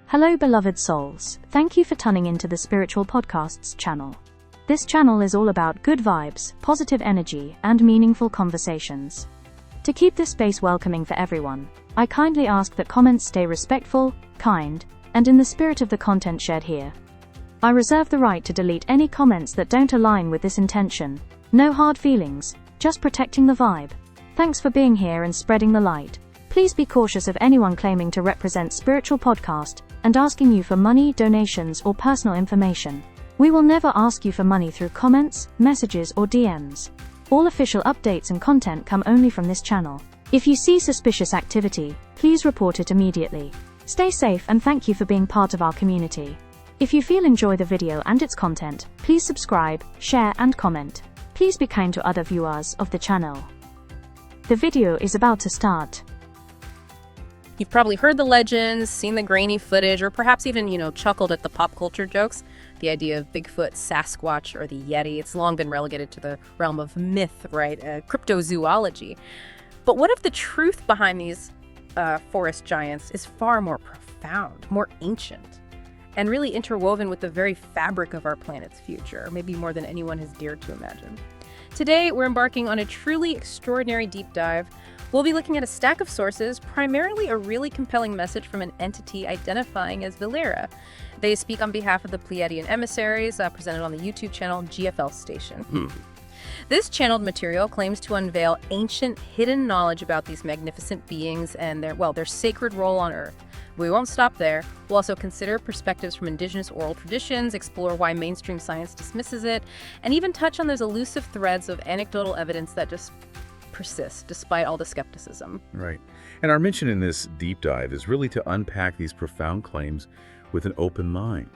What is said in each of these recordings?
Hello beloved souls, thank you for tuning into the Spiritual Podcasts channel. This channel is all about good vibes, positive energy, and meaningful conversations. To keep this space welcoming for everyone, I kindly ask that comments stay respectful, kind, and in the spirit of the content shared here. I reserve the right to delete any comments that don't align with this intention. No hard feelings, just protecting the vibe. Thanks for being here and spreading the light. Please be cautious of anyone claiming to represent Spiritual Podcast and asking you for money, donations, or personal information. We will never ask you for money through comments, messages, or DMs. All official updates and content come only from this channel. If you see suspicious activity, please report it immediately. Stay safe and thank you for being part of our community. If you enjoy the video and its content, please subscribe, share, and comment. Please be kind to other viewers of the channel. The video is about to start. You've probably heard the legends, seen the grainy footage, or perhaps even, chuckled at the pop culture jokes. The idea of Bigfoot, Sasquatch, or the Yeti, it's long been relegated to the realm of myth, right? Cryptozoology. But what if the truth behind these forest giants is far more profound, more ancient, and really interwoven with the very fabric of our planet's future, maybe more than anyone has dared to imagine? Today, we're embarking on a truly extraordinary deep dive. We'll be looking at a stack of sources, primarily a really compelling message from an entity identifying as Valier. They speak on behalf of the Pleiadian emissaries, presented on the YouTube channel GFL Station. This channeled material claims to unveil ancient, hidden knowledge about these magnificent beings and their sacred role on Earth. We won't stop there. We'll also consider perspectives from indigenous oral traditions, explore why mainstream science dismisses it, and even touch on those elusive threads of anecdotal evidence that just persist despite all the skepticism. Right. And our mission in this deep dive is really to unpack these profound claims with an open mind.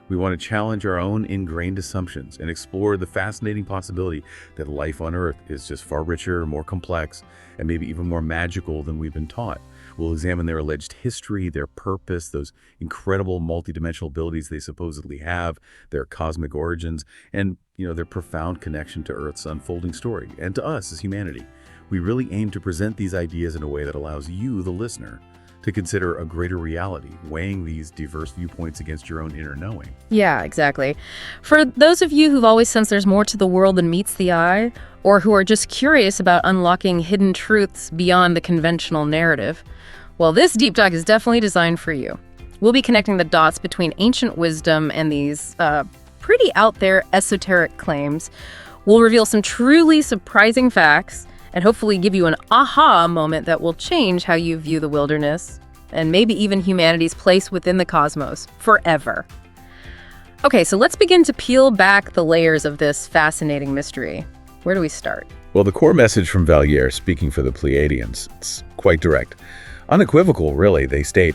We want to challenge our own ingrained assumptions and explore the fascinating possibility that life on Earth is just far richer, more complex, and maybe even more magical than we've been taught. We'll examine their alleged history, their purpose, those incredible multidimensional abilities they supposedly have, their cosmic origins, and their profound connection to Earth's unfolding story and to us as humanity. We really aim to present these ideas in a way that allows you, the listener, to consider a greater reality, weighing these diverse viewpoints against your own inner knowing. Yeah, exactly. For those of you who've always sensed there's more to the world than meets the eye, or who are just curious about unlocking hidden truths beyond the conventional narrative, well, this deep dive is definitely designed for you. We'll be connecting the dots between ancient wisdom and these pretty out there esoteric claims. We'll reveal some truly surprising facts and hopefully give you an aha moment that will change how you view the wilderness and maybe even humanity's place within the cosmos forever. Okay, so let's begin to peel back the layers of this fascinating mystery. Where do we start? Well, the core message from Valier, speaking for the Pleiadians, it's quite direct. Unequivocal, really. They state,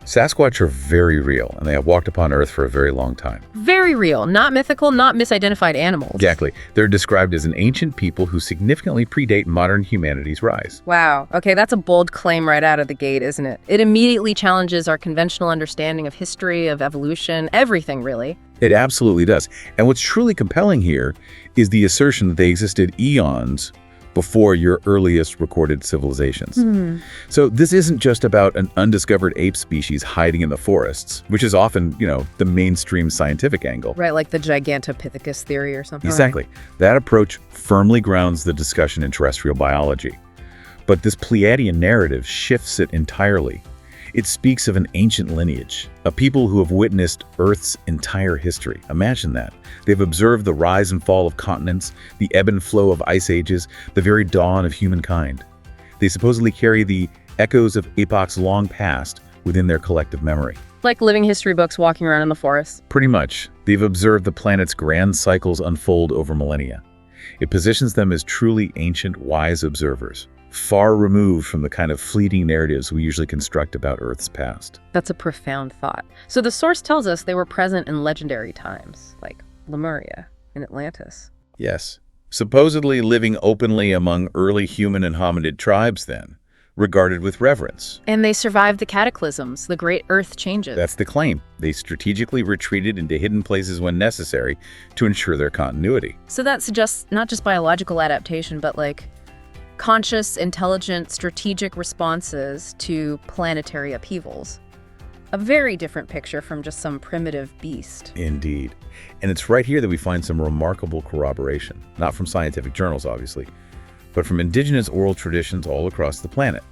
Sasquatch are very real, and they have walked upon Earth for a very long time. Very real, not mythical, not misidentified animals. Exactly. They're described as an ancient people who significantly predate modern humanity's rise. Wow. Okay, that's a bold claim right out of the gate, isn't it? It immediately challenges our conventional understanding of history, of evolution, everything, really. It absolutely does. And what's truly compelling here is the assertion that they existed eons before your earliest recorded civilizations. So this isn't just about an undiscovered ape species hiding in the forests, which is often, the mainstream scientific angle. Right, like the Gigantopithecus theory or something. Exactly. That approach firmly grounds the discussion in terrestrial biology. But this Pleiadian narrative shifts it entirely. It speaks of an ancient lineage, a people who have witnessed Earth's entire history. Imagine that. They've observed the rise and fall of continents, the ebb and flow of ice ages, the very dawn of humankind. They supposedly carry the echoes of epochs long past within their collective memory. Like living history books walking around in the forest. Pretty much. They've observed the planet's grand cycles unfold over millennia. It positions them as truly ancient, wise observers, far removed from the kind of fleeting narratives we usually construct about Earth's past. That's a profound thought. So the source tells us they were present in legendary times, like Lemuria and Atlantis. Yes. Supposedly living openly among early human and hominid tribes then, regarded with reverence. And they survived the cataclysms, the great Earth changes. That's the claim. They strategically retreated into hidden places when necessary to ensure their continuity. So that suggests not just biological adaptation, but conscious, intelligent, strategic responses to planetary upheavals. A very different picture from just some primitive beast. Indeed. And it's right here that we find some remarkable corroboration, not from scientific journals, obviously, but from indigenous oral traditions all across the planet.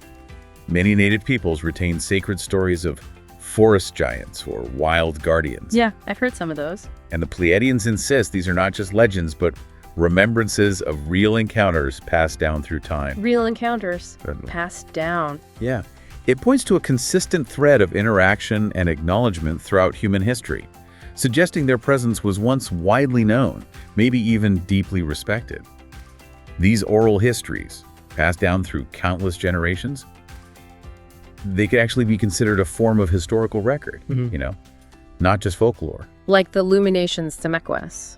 Many native peoples retain sacred stories of forest giants or wild guardians. Yeah, I've heard some of those. And the Pleiadians insist these are not just legends, but remembrances of real encounters passed down through time. Real encounters passed down. Yeah. It points to a consistent thread of interaction and acknowledgement throughout human history, suggesting their presence was once widely known, maybe even deeply respected. These oral histories, passed down through countless generations, they could actually be considered a form of historical record, not just folklore. Like the Luminations Semequas,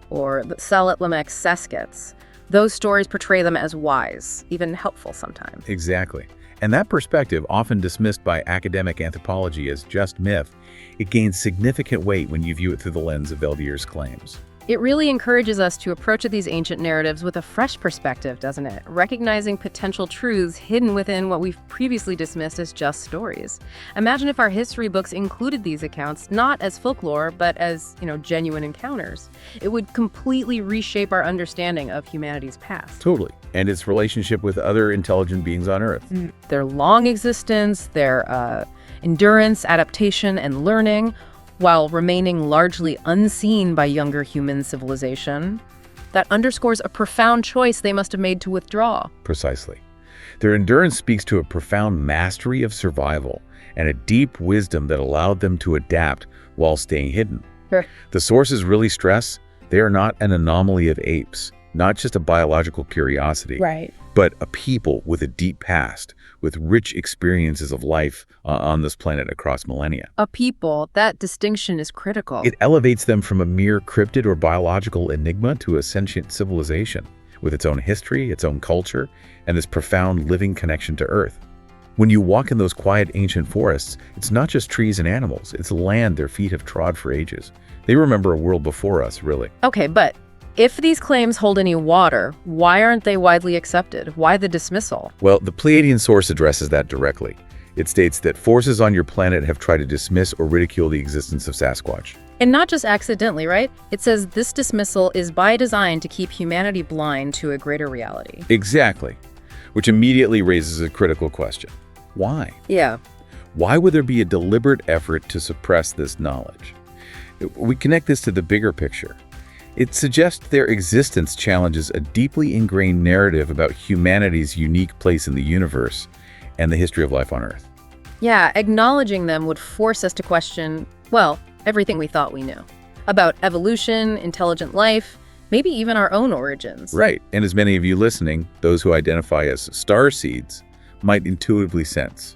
or the Salat-Lamech Saskets. Those stories portray them as wise, even helpful sometimes. Exactly. And that perspective, often dismissed by academic anthropology as just myth, it gains significant weight when you view it through the lens of Valier's claims. It really encourages us to approach these ancient narratives with a fresh perspective, doesn't it? Recognizing potential truths hidden within what we've previously dismissed as just stories. Imagine if our history books included these accounts not as folklore, but as, genuine encounters. It would completely reshape our understanding of humanity's past. Totally. And its relationship with other intelligent beings on Earth. Their long existence, their endurance, adaptation, and learning, while remaining largely unseen by younger human civilization. That underscores a profound choice they must have made to withdraw. Precisely. Their endurance speaks to a profound mastery of survival and a deep wisdom that allowed them to adapt while staying hidden. Sure. The sources really stress they are not an anomaly of apes, not just a biological curiosity, Right. but a people with a deep past, with rich experiences of life on this planet across millennia. A people, that distinction is critical. It elevates them from a mere cryptid or biological enigma to a sentient civilization, with its own history, its own culture, and this profound living connection to Earth. When you walk in those quiet ancient forests, it's not just trees and animals, it's land their feet have trod for ages. They remember a world before us, really. Okay, but if these claims hold any water, why aren't they widely accepted? Why the dismissal? Well, the Pleiadian source addresses that directly. It states that forces on your planet have tried to dismiss or ridicule the existence of Sasquatch. And not just accidentally, right? It says this dismissal is by design to keep humanity blind to a greater reality. Exactly. Which immediately raises a critical question. Why? Yeah. Why would there be a deliberate effort to suppress this knowledge? We connect this to the bigger picture. It suggests their existence challenges a deeply ingrained narrative about humanity's unique place in the universe and the history of life on Earth. Yeah, acknowledging them would force us to question, well, everything we thought we knew. About evolution, intelligent life, maybe even our own origins. Right, and as many of you listening, those who identify as starseeds, might intuitively sense.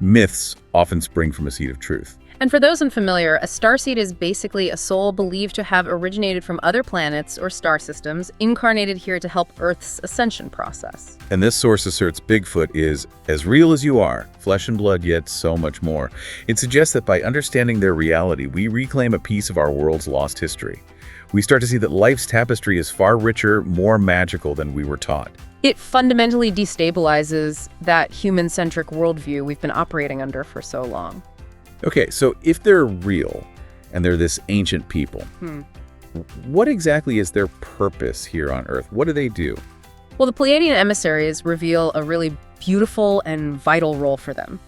Myths often spring from a seed of truth. And for those unfamiliar, a starseed is basically a soul believed to have originated from other planets or star systems, incarnated here to help Earth's ascension process. And this source asserts Bigfoot is as real as you are, flesh and blood, yet so much more. It suggests that by understanding their reality, we reclaim a piece of our world's lost history. We start to see that life's tapestry is far richer, more magical than we were taught. It fundamentally destabilizes that human-centric worldview we've been operating under for so long. Okay, so if they're real, and they're this ancient people, what exactly is their purpose here on Earth? What do they do? Well, the Pleiadian emissaries reveal a really beautiful and vital role for them.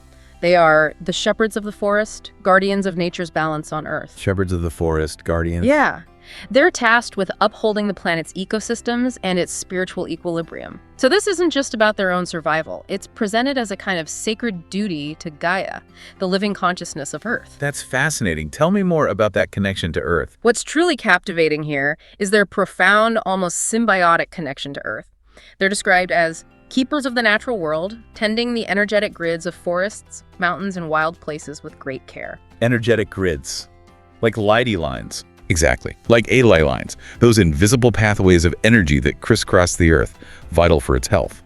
They are the shepherds of the forest, guardians of nature's balance on Earth. Shepherds of the forest, guardians? Yeah. They're tasked with upholding the planet's ecosystems and its spiritual equilibrium. So this isn't just about their own survival. It's presented as a kind of sacred duty to Gaia, the living consciousness of Earth. That's fascinating. Tell me more about that connection to Earth. What's truly captivating here is their profound, almost symbiotic connection to Earth. They're described as keepers of the natural world, tending the energetic grids of forests, mountains, and wild places with great care. Energetic grids. Like Leidy lines. Exactly. Like ley lines. Those invisible pathways of energy that crisscross the Earth, vital for its health.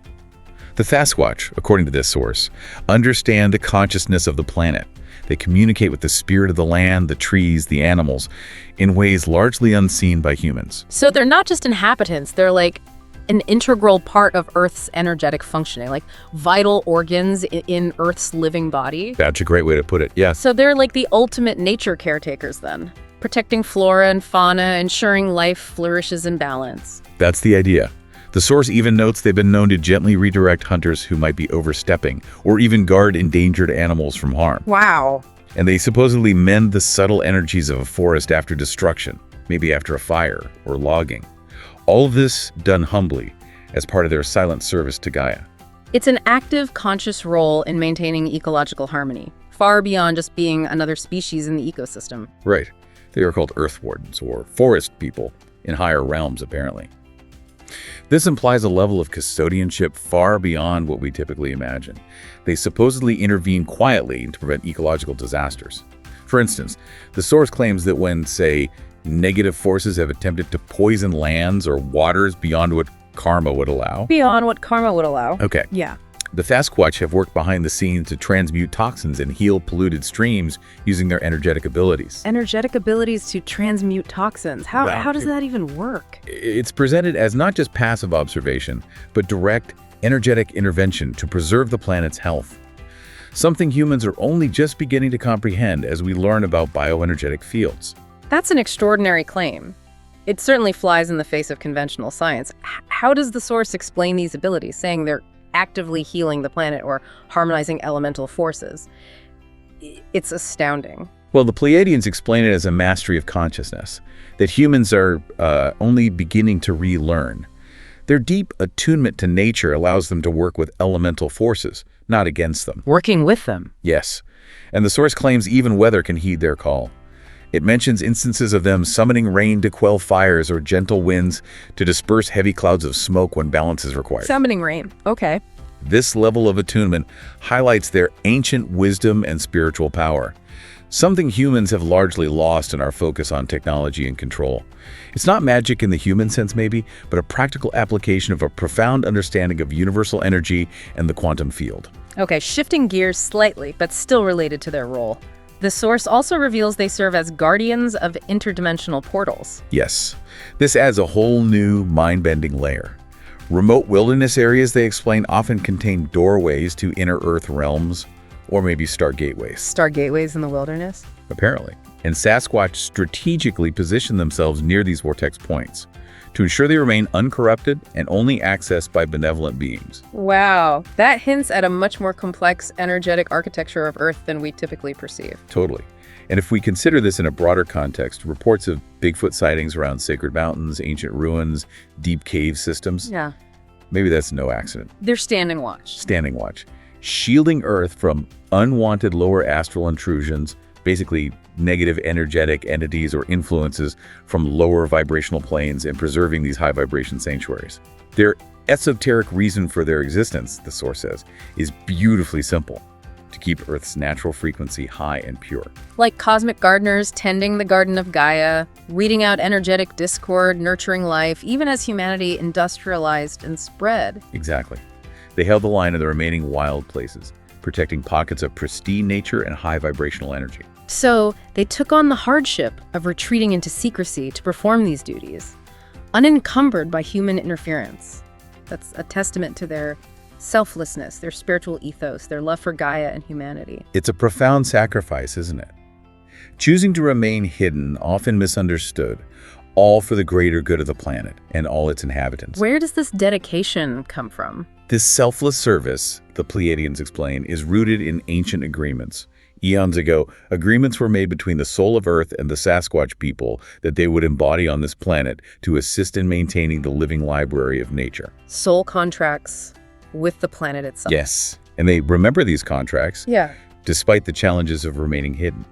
The Sasquatch, according to this source, understand the consciousness of the planet. They communicate with the spirit of the land, the trees, the animals, in ways largely unseen by humans. So they're not just inhabitants, they're like an integral part of Earth's energetic functioning, like vital organs in Earth's living body. That's a great way to put it, yes. So they're like the ultimate nature caretakers then, protecting flora and fauna, ensuring life flourishes in balance. That's the idea. The source even notes they've been known to gently redirect hunters who might be overstepping, or even guard endangered animals from harm. Wow. And they supposedly mend the subtle energies of a forest after destruction, maybe after a fire or logging. All of this done humbly, as part of their silent service to Gaia. It's an active, conscious role in maintaining ecological harmony, far beyond just being another species in the ecosystem. Right. They are called earth wardens, or forest people, in higher realms, apparently. This implies a level of custodianship far beyond what we typically imagine. They supposedly intervene quietly to prevent ecological disasters. For instance, the source claims that when, say, negative forces have attempted to poison lands or waters beyond what karma would allow. Beyond what karma would allow. Okay. Yeah. The Sasquatch have worked behind the scenes to transmute toxins and heal polluted streams using their energetic abilities. Energetic abilities to transmute toxins. How does that even work? It's presented as not just passive observation, but direct, energetic intervention to preserve the planet's health. Something humans are only just beginning to comprehend as we learn about bioenergetic fields. That's an extraordinary claim. It certainly flies in the face of conventional science. How does the source explain these abilities, saying they're actively healing the planet or harmonizing elemental forces? It's astounding. Well, the Pleiadians explain it as a mastery of consciousness, that humans are only beginning to relearn. Their deep attunement to nature allows them to work with elemental forces, not against them. Working with them? Yes. And the source claims even weather can heed their call. It mentions instances of them summoning rain to quell fires or gentle winds to disperse heavy clouds of smoke when balance is required. Summoning rain. Okay. This level of attunement highlights their ancient wisdom and spiritual power, something humans have largely lost in our focus on technology and control. It's not magic in the human sense maybe, but a practical application of a profound understanding of universal energy and the quantum field. Okay, shifting gears slightly, but still related to their role. The source also reveals they serve as guardians of interdimensional portals. Yes, this adds a whole new mind-bending layer. Remote wilderness areas, they explain, often contain doorways to inner Earth realms, or maybe star gateways. Star gateways in the wilderness? Apparently. And Sasquatch strategically position themselves near these vortex points to ensure they remain uncorrupted and only accessed by benevolent beings. Wow, that hints at a much more complex energetic architecture of Earth than we typically perceive. Totally. And if we consider this in a broader context, reports of Bigfoot sightings around sacred mountains, ancient ruins, deep cave systems, Yeah. maybe that's no accident. They're standing watch. Standing watch. Shielding Earth from unwanted lower astral intrusions, basically negative energetic entities or influences from lower vibrational planes, and preserving these high vibration sanctuaries. Their esoteric reason for their existence, the source says, is beautifully simple: to keep Earth's natural frequency high and pure. Like cosmic gardeners tending the garden of Gaia, weeding out energetic discord, nurturing life, even as humanity industrialized and spread. Exactly. They held the line in the remaining wild places, protecting pockets of pristine nature and high vibrational energy. So they took on the hardship of retreating into secrecy to perform these duties, unencumbered by human interference. That's a testament to their selflessness, their spiritual ethos, their love for Gaia and humanity. It's a profound sacrifice, isn't it? Choosing to remain hidden, often misunderstood, all for the greater good of the planet and all its inhabitants. Where does this dedication come from? This selfless service, the Pleiadians explain, is rooted in ancient agreements. Eons ago, agreements were made between the soul of Earth and the Sasquatch people that they would embody on this planet to assist in maintaining the living library of nature. Soul contracts with the planet itself. Yes, and they remember these contracts, Yeah. despite the challenges of remaining hidden.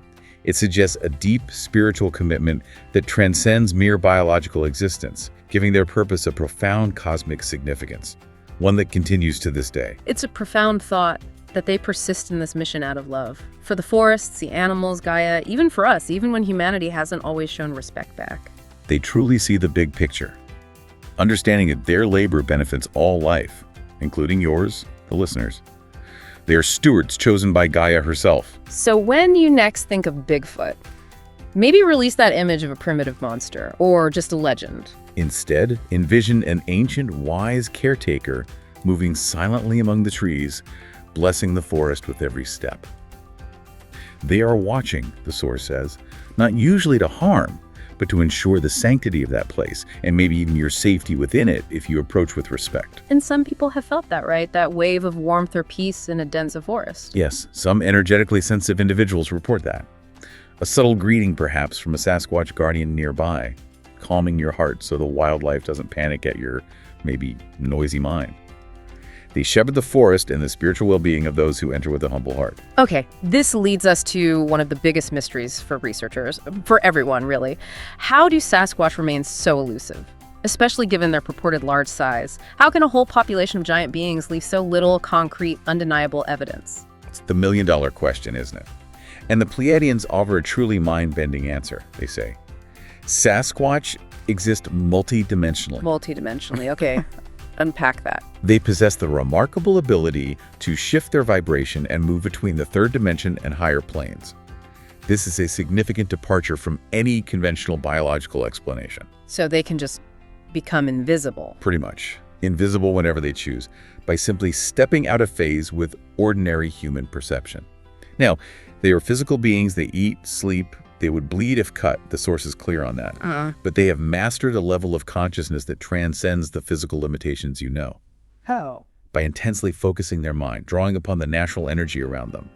It suggests a deep spiritual commitment that transcends mere biological existence, giving their purpose a profound cosmic significance, one that continues to this day. It's a profound thought that they persist in this mission out of love. For the forests, the animals, Gaia, even for us, even when humanity hasn't always shown respect back. They truly see the big picture, understanding that their labor benefits all life, including yours, the listeners. They are stewards chosen by Gaia herself. So when you next think of Bigfoot, Maybe release that image of a primitive monster, or just a legend. Instead, envision an ancient, wise caretaker moving silently among the trees, blessing the forest with every step. They are watching, the source says, not usually to harm, but to ensure the sanctity of that place, and maybe even your safety within it if you approach with respect. And some people have felt that, right? That wave of warmth or peace in a dense forest. Yes, some energetically sensitive individuals report that. A subtle greeting, perhaps, from a Sasquatch guardian nearby, calming your heart so the wildlife doesn't panic at your, maybe, noisy mind. They shepherd the forest and the spiritual well-being of those who enter with a humble heart. Okay, this leads us to one of the biggest mysteries for researchers, for everyone, really. How do Sasquatch remain so elusive? Especially given their purported large size. How can a whole population of giant beings leave so little concrete, undeniable evidence? It's the million-dollar question, isn't it? And the Pleiadians offer a truly mind-bending answer, they say. Sasquatch exist multidimensionally. Multidimensionally, okay. Unpack that. They possess the remarkable ability to shift their vibration and move between the third dimension and higher planes. This is a significant departure from any conventional biological explanation. So they can just become invisible. Pretty much. Invisible whenever they choose, by simply stepping out of phase with ordinary human perception. Now, they are physical beings, they eat, sleep, they would bleed if cut, the source is clear on that. But they have mastered a level of consciousness that transcends the physical limitations you know. How? By intensely focusing their mind, drawing upon the natural energy around them.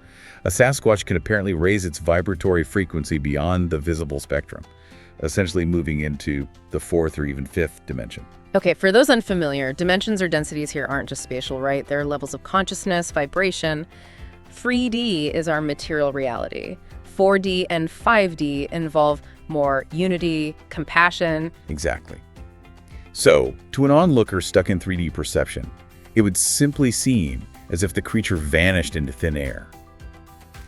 A Sasquatch can apparently raise its vibratory frequency beyond the visible spectrum, essentially moving into the fourth or even fifth dimension. Okay, for those unfamiliar, dimensions or densities here aren't just spatial, right? They're levels of consciousness, vibration. 3D is our material reality. 4D and 5D involve more unity, compassion. Exactly. So, to an onlooker stuck in 3D perception, it would simply seem as if the creature vanished into thin air.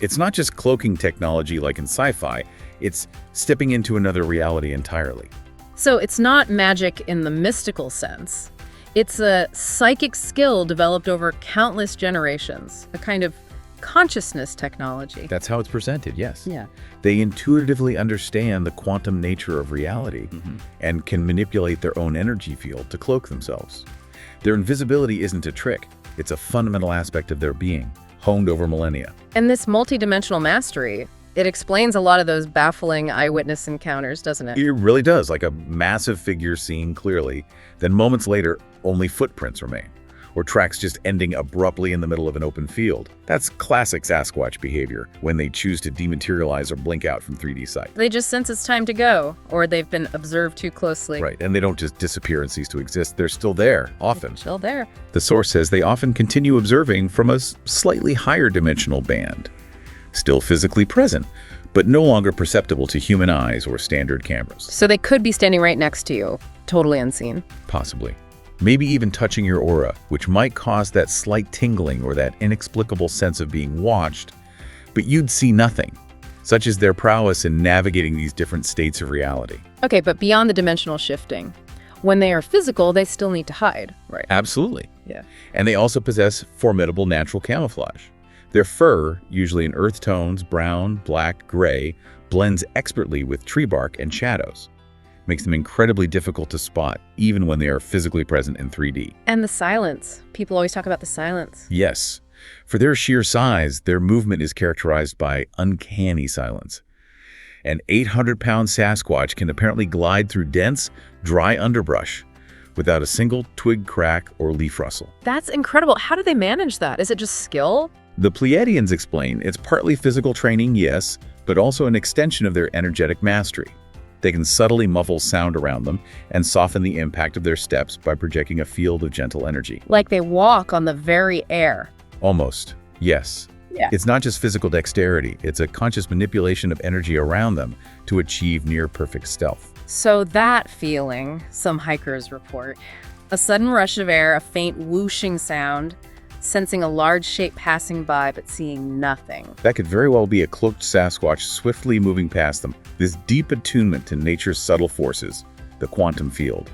It's not just cloaking technology like in sci-fi, it's stepping into another reality entirely. So it's not magic in the mystical sense. It's a psychic skill developed over countless generations, a kind of consciousness technology. That's how it's presented, yes. Yeah. They intuitively understand the quantum nature of reality and can manipulate their own energy field to cloak themselves. Their invisibility isn't a trick. It's a fundamental aspect of their being, honed over millennia. And this multidimensional mastery, it explains a lot of those baffling eyewitness encounters, doesn't it? It really does, like a massive figure seen clearly, then moments later, only footprints remain, or tracks just ending abruptly in the middle of an open field. That's classic Sasquatch behavior, when they choose to dematerialize or blink out from 3D sight. They just sense it's time to go, or they've been observed too closely. Right, and they don't just disappear and cease to exist. They're still there, often. Still there. The source says they often continue observing from a slightly higher dimensional band. Still physically present, but no longer perceptible to human eyes or standard cameras. So they could be standing right next to you, totally unseen. Possibly. Maybe even touching your aura, which might cause that slight tingling or that inexplicable sense of being watched, but you'd see nothing. Such is their prowess in navigating these different states of reality. Okay, but beyond the dimensional shifting, when they are physical, they still need to hide, right? Absolutely. Yeah. And they also possess formidable natural camouflage. Their fur, usually in earth tones, brown, black, gray, blends expertly with tree bark and shadows. Makes them incredibly difficult to spot, even when they are physically present in 3D. And the silence. People always talk about the silence. Yes. For their sheer size, their movement is characterized by uncanny silence. An 800-pound Sasquatch can apparently glide through dense, dry underbrush without a single twig crack or leaf rustle. That's incredible. How do they manage that? Is it just skill? The Pleiadians explain it's partly physical training, yes, but also an extension of their energetic mastery. They can subtly muffle sound around them and soften the impact of their steps by projecting a field of gentle energy. Like they walk on the very air. Almost, yes. Yeah. It's not just physical dexterity, it's a conscious manipulation of energy around them to achieve near-perfect stealth. So that feeling, some hikers report, a sudden rush of air, a faint whooshing sound, sensing a large shape passing by but seeing nothing. That could very well be a cloaked Sasquatch swiftly moving past them. This deep attunement to nature's subtle forces, the quantum field.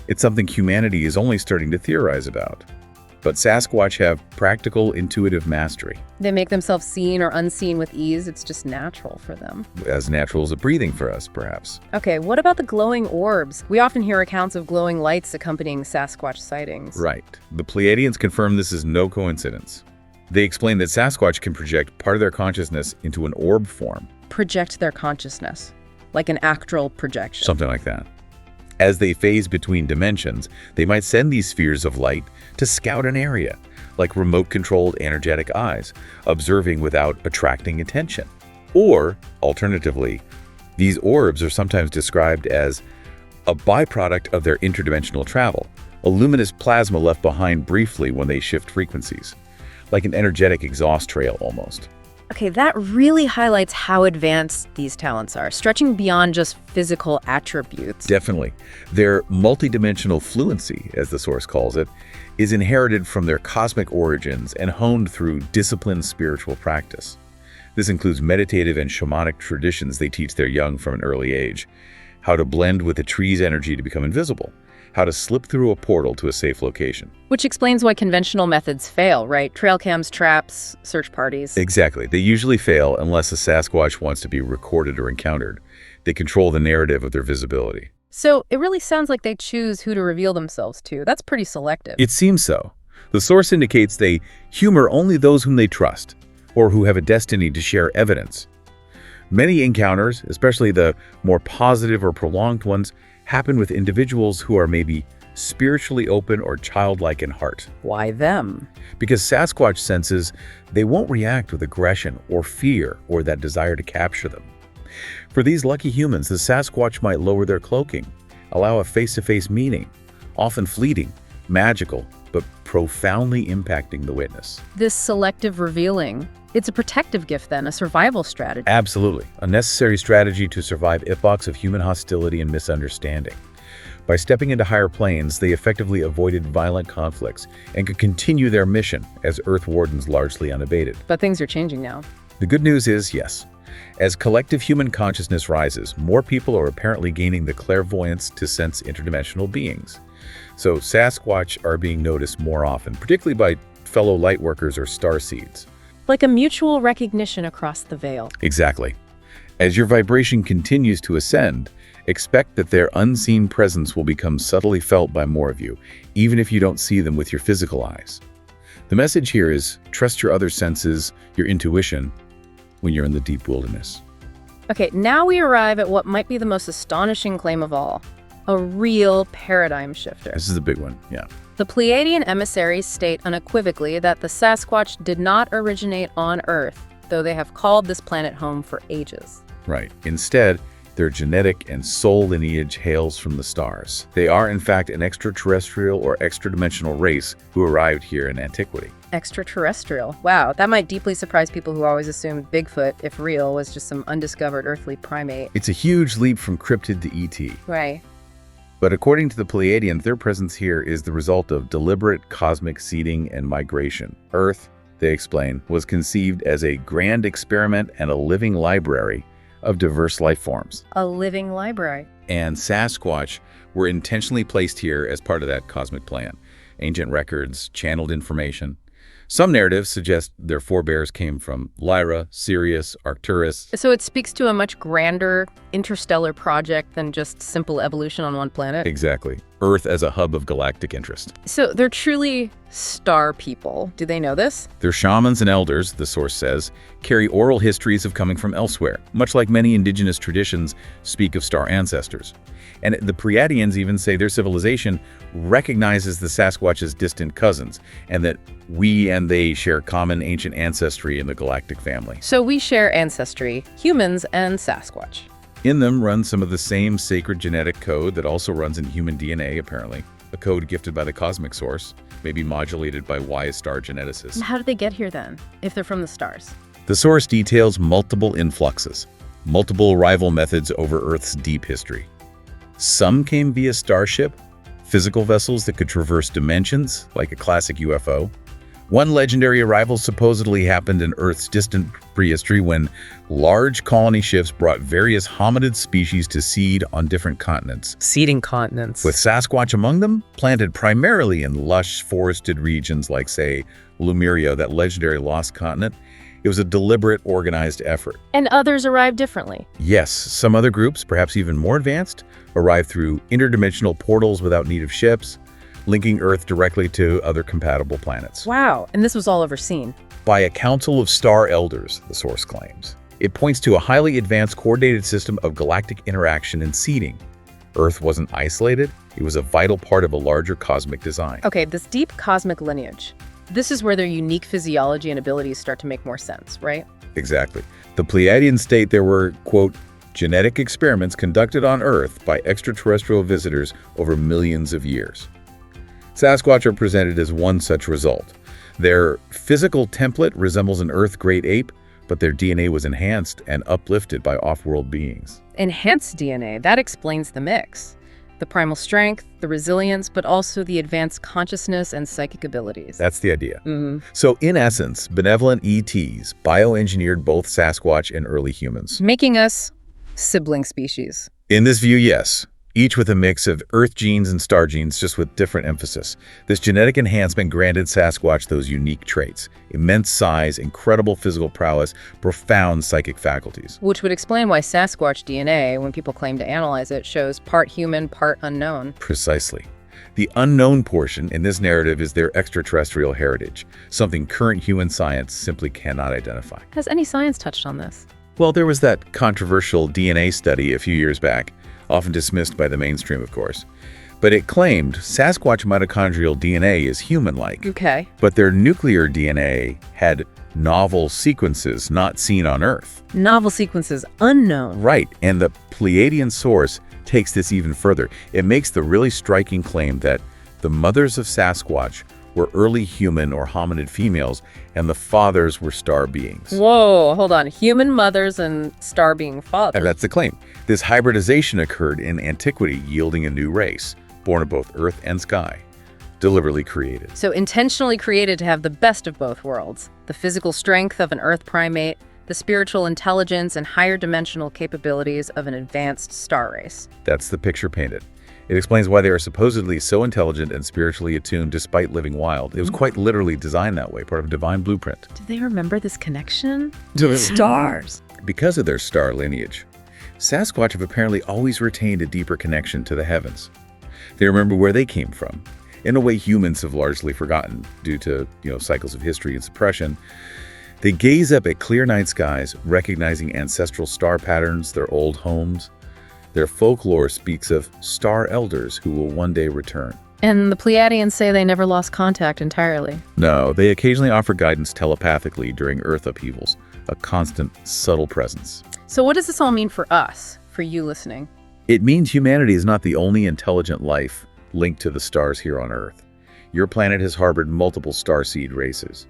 It's something humanity is only starting to theorize about. but Sasquatch have practical, intuitive mastery. They make themselves seen or unseen with ease. It's just natural for them. As natural as a breathing for us, perhaps. Okay, what about the glowing orbs? We often hear accounts of glowing lights accompanying Sasquatch sightings. Right. The Pleiadians confirm this is no coincidence. They explain that Sasquatch can project part of their consciousness into an orb form. Project their consciousness, like an astral projection. Something like that. As they phase between dimensions, they might send these spheres of light to scout an area, like remote-controlled energetic eyes, observing without attracting attention. Or, alternatively, these orbs are sometimes described as a byproduct of their interdimensional travel, a luminous plasma left behind briefly when they shift frequencies, like an energetic exhaust trail almost. Okay, that really highlights how advanced these talents are, stretching beyond just physical attributes. Definitely. Their multidimensional fluency, as the source calls it, is inherited from their cosmic origins and honed through disciplined spiritual practice. This includes meditative and shamanic traditions they teach their young from an early age, how to blend with the tree's energy to become invisible, how to slip through a portal to a safe location. Which explains why conventional methods fail, right? Trail cams, traps, search parties. Exactly. They usually fail unless a Sasquatch wants to be recorded or encountered. They control the narrative of their visibility. So it really sounds like they choose who to reveal themselves to. That's pretty selective. It seems so. The source indicates they humor only those whom they trust, or who have a destiny to share evidence. Many encounters, especially the more positive or prolonged ones, happen with individuals who are maybe spiritually open or childlike in heart. Why them? Because Sasquatch senses they won't react with aggression or fear or that desire to capture them. For these lucky humans, the Sasquatch might lower their cloaking, allow a face-to-face meeting, often fleeting, magical, but profoundly impacting the witness. This selective revealing, it's a protective gift then, a survival strategy. Absolutely. A necessary strategy to survive epochs of human hostility and misunderstanding. By stepping into higher planes, they effectively avoided violent conflicts and could continue their mission as Earth Wardens largely unabated. But things are changing now. The good news is, yes. As collective human consciousness rises, more people are apparently gaining the clairvoyance to sense interdimensional beings. So Sasquatch are being noticed more often, particularly by fellow lightworkers or starseeds. Like a mutual recognition across the veil. Exactly. As your vibration continues to ascend, expect that their unseen presence will become subtly felt by more of you, even if you don't see them with your physical eyes. The message here is trust your other senses, your intuition, when you're in the deep wilderness. Okay, now we arrive at what might be the most astonishing claim of all. A real paradigm shifter. This is a big one, yeah. The Pleiadian emissaries state unequivocally that the Sasquatch did not originate on Earth, though they have called this planet home for ages. Right. Instead, their genetic and soul lineage hails from the stars. They are, in fact, an extraterrestrial or extra-dimensional race who arrived here in antiquity. Extraterrestrial. Wow, that might deeply surprise people who always assumed Bigfoot, if real, was just some undiscovered earthly primate. It's a huge leap from cryptid to ET. Right. But according to the Pleiadians, their presence here is the result of deliberate cosmic seeding and migration. Earth, they explain, was conceived as a grand experiment and a living library of diverse life forms. A living library. And Sasquatch were intentionally placed here as part of that cosmic plan. Ancient records, channeled information. Some narratives suggest their forebears came from Lyra, Sirius, Arcturus. So it speaks to a much grander interstellar project than just simple evolution on one planet. Exactly. Earth as a hub of galactic interest. So they're truly star people. Do they know this? Their shamans and elders, the source says, carry oral histories of coming from elsewhere, much like many indigenous traditions speak of star ancestors. And the Pleiadians even say their civilization recognizes the Sasquatch's distant cousins, and that we and they share common ancient ancestry in the galactic family. So we share ancestry, humans and Sasquatch. In them runs some of the same sacred genetic code that also runs in human DNA, apparently. A code gifted by the cosmic source, maybe modulated by wise star geneticists. And how did they get here then, if they're from the stars? The source details multiple influxes, multiple arrival methods over Earth's deep history. Some came via starship, physical vessels that could traverse dimensions, like a classic UFO. One legendary arrival supposedly happened in Earth's distant prehistory when large colony ships brought various hominid species to seed on different continents. Seeding continents. With Sasquatch among them, planted primarily in lush forested regions like, say, Lemuria, that legendary lost continent. It was a deliberate, organized effort. And others arrived differently. Yes, some other groups, perhaps even more advanced, arrived through interdimensional portals without need of ships, linking Earth directly to other compatible planets. Wow, and this was all overseen. By a council of star elders, the source claims. It points to a highly advanced coordinated system of galactic interaction and seeding. Earth wasn't isolated, it was a vital part of a larger cosmic design. Okay, this deep cosmic lineage. This is where their unique physiology and abilities start to make more sense, right? Exactly. The Pleiadian state there were, quote, genetic experiments conducted on Earth by extraterrestrial visitors over millions of years. Sasquatch are presented as one such result. Their physical template resembles an Earth great ape, but their DNA was enhanced and uplifted by off-world beings. Enhanced DNA, that explains the mix. The primal strength, the resilience, but also the advanced consciousness and psychic abilities. That's the idea. So in essence, benevolent ETs bioengineered both Sasquatch and early humans. Making us sibling species. In this view, yes. Each with a mix of Earth genes and star genes, just with different emphasis. This genetic enhancement granted Sasquatch those unique traits: immense size, incredible physical prowess, profound psychic faculties. Which would explain why Sasquatch DNA, when people claim to analyze it, shows part human, part unknown. Precisely. The unknown portion in this narrative is their extraterrestrial heritage, something current human science simply cannot identify. Has any science touched on this? Well, there was that controversial DNA study a few years back, often dismissed by the mainstream, of course. But it claimed Sasquatch mitochondrial DNA is human-like. Okay. But their nuclear DNA had novel sequences not seen on Earth. Novel sequences unknown. Right, and the Pleiadian source takes this even further. It makes the really striking claim that the mothers of Sasquatch were early human or hominid females, and the fathers were star beings. Whoa, hold on. Human mothers and star being fathers. And that's the claim. This hybridization occurred in antiquity, yielding a new race, born of both earth and sky, deliberately created. So intentionally created to have the best of both worlds. The physical strength of an earth primate, the spiritual intelligence and higher dimensional capabilities of an advanced star race. That's the picture painted. It explains why they are supposedly so intelligent and spiritually attuned despite living wild. It was quite literally designed that way, part of a divine blueprint. Do they remember this connection? Stars. Because of their star lineage, Sasquatch have apparently always retained a deeper connection to the heavens. They remember where they came from, in a way humans have largely forgotten due to, cycles of history and suppression. They gaze up at clear night skies, recognizing ancestral star patterns, their old homes. Their folklore speaks of star elders who will one day return. And the Pleiadians say they never lost contact entirely. No, they occasionally offer guidance telepathically during Earth upheavals, a constant, subtle presence. So what does this all mean for us, for you listening? It means humanity is not the only intelligent life linked to the stars here on Earth. Your planet has harbored multiple starseed races.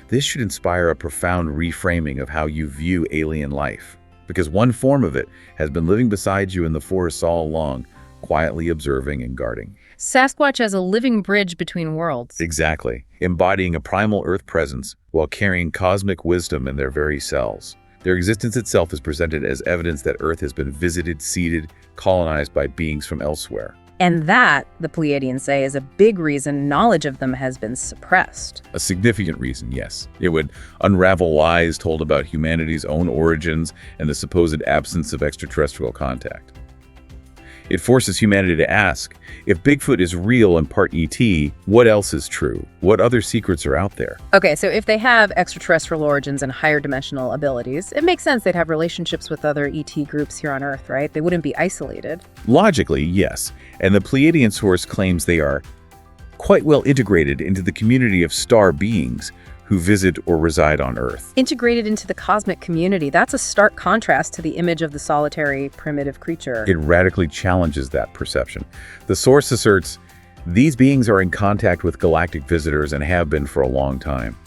This should inspire a profound reframing of how you view alien life, because one form of it has been living beside you in the forests all along, quietly observing and guarding. Sasquatch as a living bridge between worlds. Exactly, embodying a primal Earth presence while carrying cosmic wisdom in their very cells. Their existence itself is presented as evidence that Earth has been visited, seeded, colonized by beings from elsewhere. And that, the Pleiadians say, is a big reason knowledge of them has been suppressed. A significant reason, yes. It would unravel lies told about humanity's own origins and the supposed absence of extraterrestrial contact. It forces humanity to ask, if Bigfoot is real and part ET, what else is true? What other secrets are out there? Okay, so if they have extraterrestrial origins and higher dimensional abilities, it makes sense they'd have relationships with other ET groups here on Earth, right? They wouldn't be isolated. Logically, yes. And the Pleiadian source claims they are quite well integrated into the community of star beings who visit or reside on Earth. Integrated into the cosmic community, that's a stark contrast to the image of the solitary, primitive creature. It radically challenges that perception. The source asserts, these beings are in contact with galactic visitors and have been for a long time.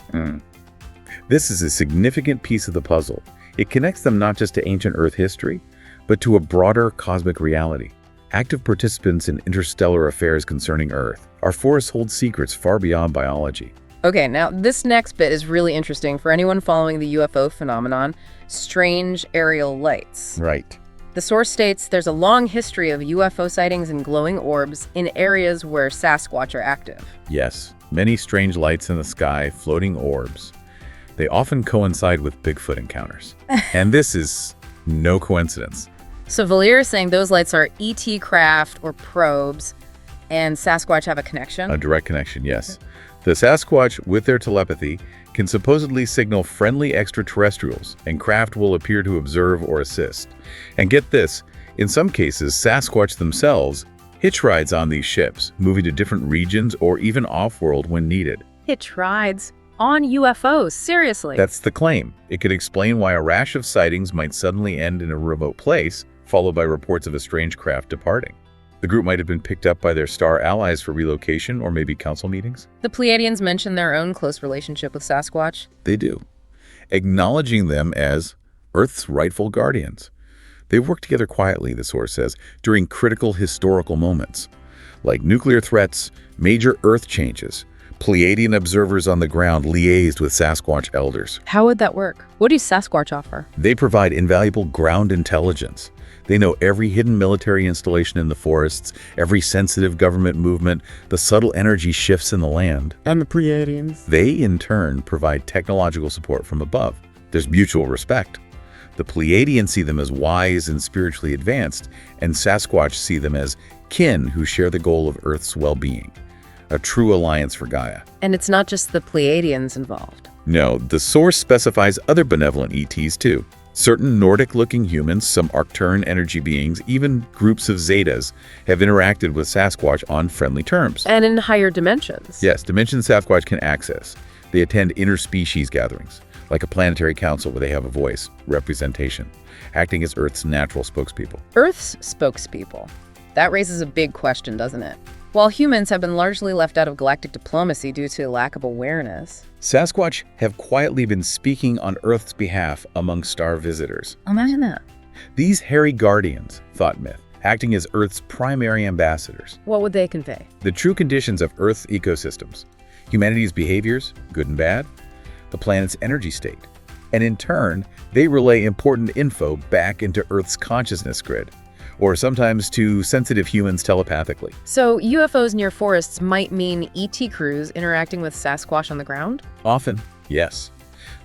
This is a significant piece of the puzzle. It connects them not just to ancient Earth history, but to a broader cosmic reality. Active participants in interstellar affairs concerning Earth, our forests hold secrets far beyond biology. Okay, now this next bit is really interesting for anyone following the UFO phenomenon, strange aerial lights. Right. The source states there's a long history of UFO sightings and glowing orbs in areas where Sasquatch are active. Yes, many strange lights in the sky, floating orbs. They often coincide with Bigfoot encounters. And this is no coincidence. So Valier is saying those lights are ET craft or probes, and Sasquatch have a connection? A direct connection, yes. The Sasquatch, with their telepathy, can supposedly signal friendly extraterrestrials, and craft will appear to observe or assist. And get this, in some cases, Sasquatch themselves hitch rides on these ships, moving to different regions or even off-world when needed. Hitch rides on UFOs, seriously? That's the claim. It could explain why a rash of sightings might suddenly end in a remote place, followed by reports of a strange craft departing. The group might have been picked up by their star allies for relocation or maybe council meetings. The Pleiadians mention their own close relationship with Sasquatch. They do, acknowledging them as Earth's rightful guardians. They've worked together quietly, the source says, during critical historical moments, like nuclear threats, major Earth changes. Pleiadian observers on the ground liaised with Sasquatch elders. How would that work? What do Sasquatch offer? They provide invaluable ground intelligence. They know every hidden military installation in the forests, every sensitive government movement, the subtle energy shifts in the land. And the Pleiadians? They, in turn, provide technological support from above. There's mutual respect. The Pleiadians see them as wise and spiritually advanced, and Sasquatch see them as kin who share the goal of Earth's well-being. A true alliance for Gaia. And it's not just the Pleiadians involved. No, the source specifies other benevolent ETs too. Certain Nordic-looking humans, some Arcturn energy beings, even groups of Zetas have interacted with Sasquatch on friendly terms. And in higher dimensions. Yes, dimensions Sasquatch can access. They attend interspecies gatherings, like a planetary council where they have a voice, representation, acting as Earth's natural spokespeople. Earth's spokespeople. That raises a big question, doesn't it? While humans have been largely left out of galactic diplomacy due to lack of awareness, Sasquatch have quietly been speaking on Earth's behalf among star visitors. imagine that. These hairy guardians, thought myth, acting as Earth's primary ambassadors. What would they convey? The true conditions of Earth's ecosystems, humanity's behaviors, good and bad, the planet's energy state. And in turn, they relay important info back into Earth's consciousness grid, or sometimes to sensitive humans telepathically. So UFOs near forests might mean ET crews interacting with Sasquatch on the ground? Often, yes.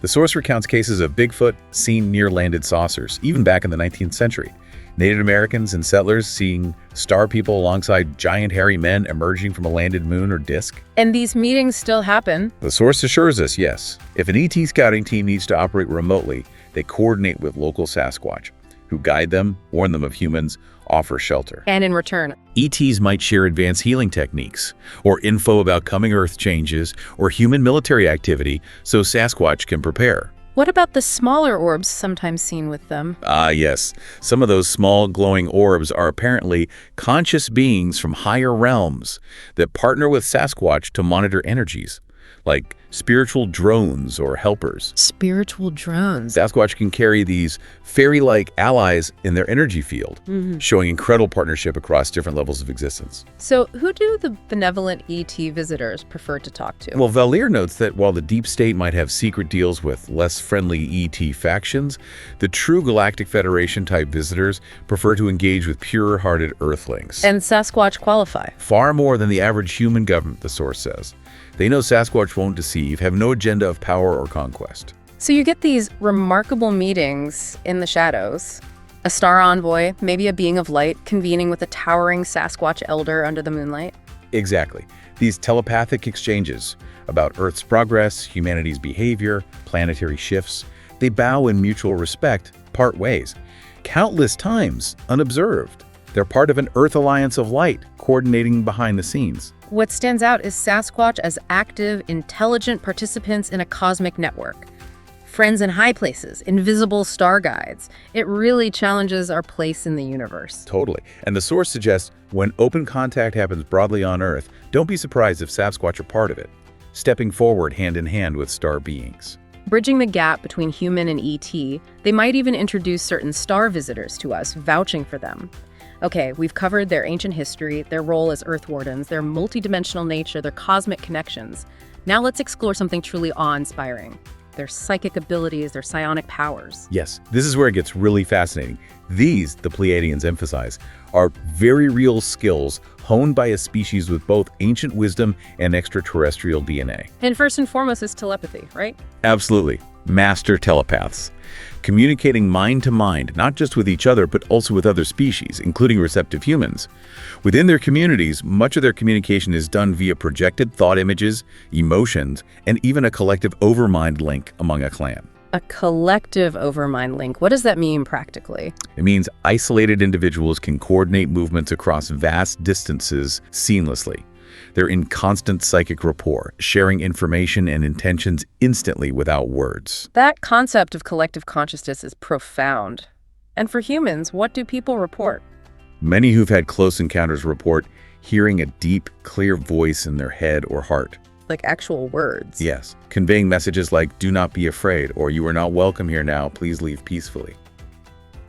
The source recounts cases of Bigfoot seen near landed saucers, even back in the 19th century. Native Americans and settlers seeing star people alongside giant hairy men emerging from a landed moon or disk. And these meetings still happen? The source assures us, yes. If an ET scouting team needs to operate remotely, they coordinate with local Sasquatch, who guide them, warn them of humans, offer shelter. And in return, ETs might share advanced healing techniques, or info about coming Earth changes, or human military activity, so Sasquatch can prepare. what about the smaller orbs sometimes seen with them? Ah, yes. Some of those small glowing orbs are apparently conscious beings from higher realms that partner with Sasquatch to monitor energies, like spiritual drones or helpers. Spiritual drones. Sasquatch can carry these fairy-like allies in their energy field, showing incredible partnership across different levels of existence. So who do the benevolent ET visitors prefer to talk to? Well, Valier notes that while the deep state might have secret deals with less friendly ET factions, the true Galactic Federation-type visitors prefer to engage with pure-hearted Earthlings. And Sasquatch qualify? Far more than the average human government, the source says. They know Sasquatch won't deceive, have no agenda of power or conquest. So you get these remarkable meetings in the shadows. A star envoy, maybe a being of light, convening with a towering Sasquatch elder under the moonlight. Exactly. These telepathic exchanges about Earth's progress, humanity's behavior, planetary shifts, they bow in mutual respect, part ways. Countless times, unobserved. They're part of an Earth alliance of light, coordinating behind the scenes. What stands out is Sasquatch as active, intelligent participants in a cosmic network. Friends in high places, invisible star guides. It really challenges our place in the universe. Totally. And the source suggests when open contact happens broadly on Earth, don't be surprised if Sasquatch are part of it, stepping forward hand in hand with star beings. Bridging the gap between human and ET, they might even introduce certain star visitors to us, vouching for them. Okay, we've covered their ancient history, their role as Earth wardens, their multidimensional nature, their cosmic connections. Now let's explore something truly awe-inspiring. Their psychic abilities, their psionic powers. Yes, this is where it gets really fascinating. These, the Pleiadians emphasize, are very real skills honed by a species with both ancient wisdom and extraterrestrial DNA. And first and foremost is telepathy, right? Absolutely. Master telepaths. Communicating mind to mind, not just with each other, but also with other species, including receptive humans. Within their communities, much of their communication is done via projected thought images, emotions, and even a collective overmind link among a clan. A collective overmind link. What does that mean practically? It means isolated individuals can coordinate movements across vast distances seamlessly. They're in constant psychic rapport, sharing information and intentions instantly without words. That concept of collective consciousness is profound. And for humans, what do people report? Many who've had close encounters report hearing a deep, clear voice in their head or heart. Like actual words? Yes, conveying messages like, "Do not be afraid," or "You are not welcome here now, please leave peacefully."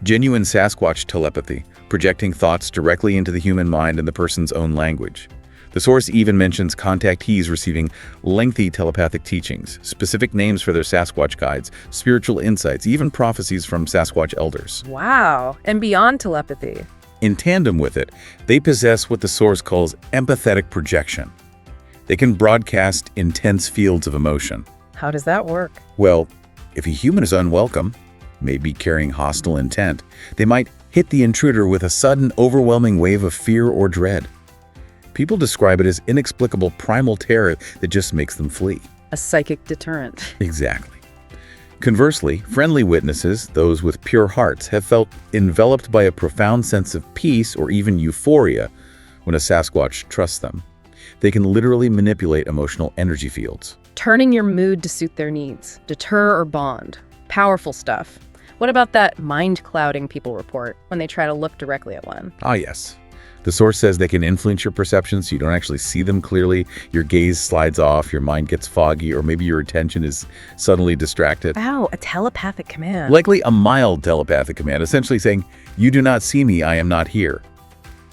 Genuine Sasquatch telepathy, projecting thoughts directly into the human mind in the person's own language. The source even mentions contactees receiving lengthy telepathic teachings, specific names for their Sasquatch guides, spiritual insights, even prophecies from Sasquatch elders. Wow. And beyond telepathy. In tandem with it, they possess what the source calls empathetic projection. They can broadcast intense fields of emotion. How does that work? Well, if a human is unwelcome, maybe carrying hostile intent, they might hit the intruder with a sudden, overwhelming wave of fear or dread. People describe it as inexplicable primal terror that just makes them flee. A psychic deterrent. Exactly. Conversely, friendly witnesses, those with pure hearts, have felt enveloped by a profound sense of peace or even euphoria when a Sasquatch trusts them. They can literally manipulate emotional energy fields. Turning your mood to suit their needs. Deter or bond. Powerful stuff. What about that mind clouding people report when they try to look directly at one? Ah, yes. The source says they can influence your perception so you don't actually see them clearly, your gaze slides off, your mind gets foggy, or maybe your attention is suddenly distracted. Wow, a telepathic command. Likely a mild telepathic command, essentially saying, "You do not see me, I am not here."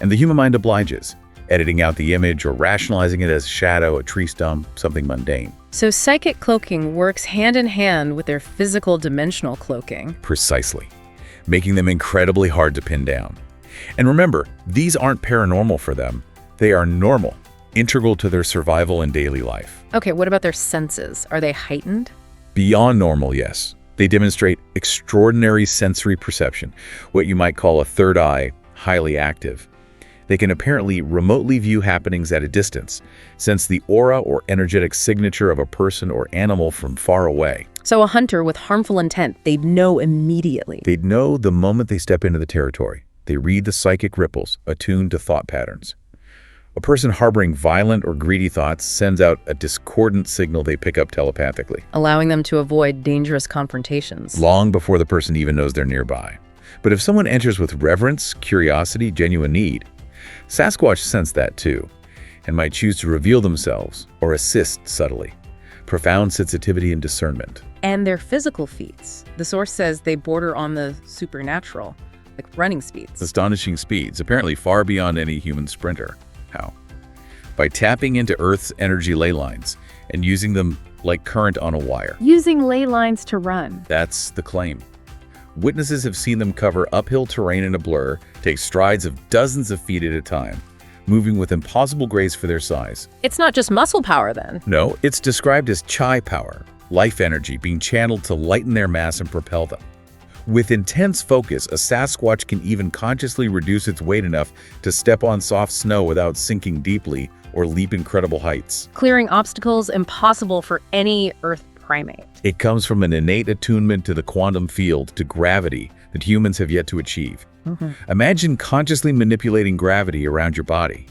And the human mind obliges, editing out the image or rationalizing it as a shadow, a tree stump, something mundane. So psychic cloaking works hand in hand with their physical dimensional cloaking. Precisely, making them incredibly hard to pin down. And remember, these aren't paranormal for them. They are normal, integral to their survival in daily life. Okay, what about their senses? Are they heightened? Beyond normal, yes. They demonstrate extraordinary sensory perception, what you might call a third eye, highly active. They can apparently remotely view happenings at a distance, sense the aura or energetic signature of a person or animal from far away. So a hunter with harmful intent, they'd know immediately. They'd know the moment they step into the territory. They read the psychic ripples, attuned to thought patterns. A person harboring violent or greedy thoughts sends out a discordant signal they pick up telepathically, allowing them to avoid dangerous confrontations. long before the person even knows they're nearby. But if someone enters with reverence, curiosity, genuine need, Sasquatch sense that too, and might choose to reveal themselves or assist subtly. Profound sensitivity and discernment. And their physical feats. The source says they border on the supernatural, like running speeds. Astonishing speeds, apparently far beyond any human sprinter. How? By tapping into Earth's energy ley lines and using them like current on a wire. Using ley lines to run. That's the claim. Witnesses have seen them cover uphill terrain in a blur, take strides of dozens of feet at a time, moving with impossible grace for their size. It's not just muscle power then. No, it's described as chi power, life energy being channeled to lighten their mass and propel them. With intense focus, a Sasquatch can even consciously reduce its weight enough to step on soft snow without sinking deeply or leap incredible heights. Clearing obstacles impossible for any Earth primate. It comes from an innate attunement to the quantum field, to gravity, that humans have yet to achieve. Imagine consciously manipulating gravity around your body.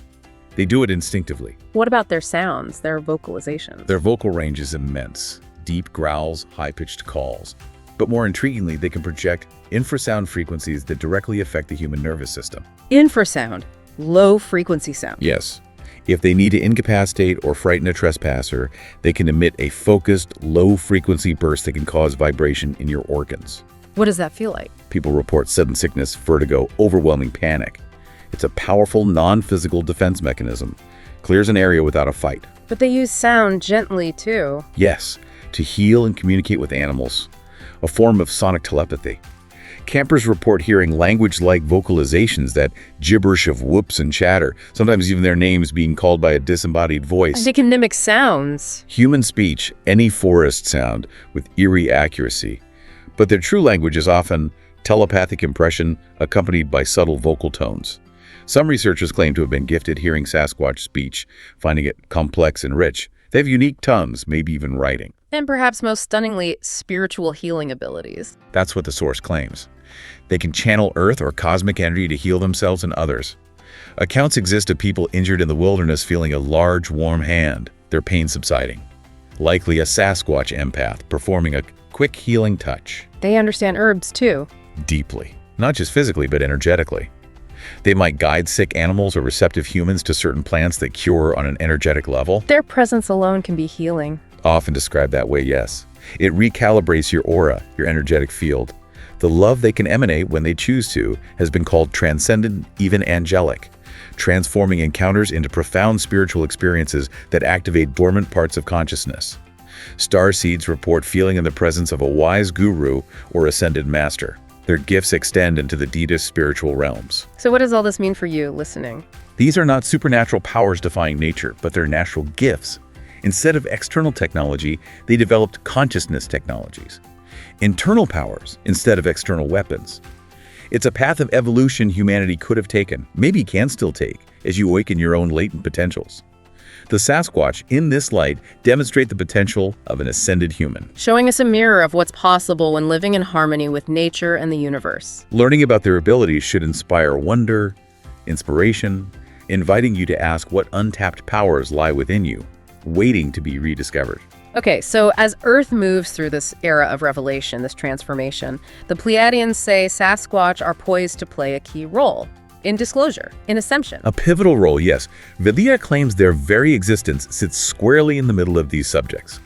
They do it instinctively. What about their sounds, their vocalizations? Their vocal range is immense. Deep growls, high-pitched calls. But more intriguingly, they can project infrasound frequencies that directly affect the human nervous system. Infrasound, low-frequency sound. Yes. If they need to incapacitate or frighten a trespasser, they can emit a focused, low-frequency burst that can cause vibration in your organs. What does that feel like? People report sudden sickness, vertigo, overwhelming panic. It's a powerful, non-physical defense mechanism, clears an area without a fight. But they use sound gently, too. Yes, to heal and communicate with animals, a form of sonic telepathy. Campers report hearing language-like vocalizations, that gibberish of whoops and chatter, sometimes even their names being called by a disembodied voice. They can mimic sounds. Human speech, any forest sound, with eerie accuracy. But their true language is often telepathic impression accompanied by subtle vocal tones. Some researchers claim to have been gifted hearing Sasquatch speech, finding it complex and rich. They have unique tongues, maybe even writing. And perhaps most stunningly, spiritual healing abilities. That's what the source claims. They can channel earth or cosmic energy to heal themselves and others. Accounts exist of people injured in the wilderness feeling a large, warm hand, their pain subsiding. Likely a Sasquatch empath performing a quick healing touch. They understand herbs, too. Deeply. Not just physically, but energetically. They might guide sick animals or receptive humans to certain plants that cure on an energetic level. Their presence alone can be healing. Often described that way, yes. It recalibrates your aura, your energetic field. The love they can emanate when they choose to has been called transcendent, even angelic, transforming encounters into profound spiritual experiences that activate dormant parts of consciousness. Starseeds report feeling in the presence of a wise guru or ascended master. Their gifts extend into the deepest spiritual realms. So what does all this mean for you listening? These are not supernatural powers defying nature, but they're natural gifts. Instead of external technology, they developed consciousness technologies. Internal powers instead of external weapons. It's a path of evolution humanity could have taken, maybe can still take, as you awaken your own latent potentials. The Sasquatch, in this light, demonstrate the potential of an ascended human. Showing us a mirror of what's possible when living in harmony with nature and the universe. Learning about their abilities should inspire wonder, inspiration, inviting you to ask what untapped powers lie within you, waiting to be rediscovered. Okay, so as Earth moves through this era of revelation, this transformation, the Pleiadians say Sasquatch are poised to play a key role in disclosure, in ascension. A pivotal role, yes. Valier claims their very existence sits squarely in the middle of these subjects.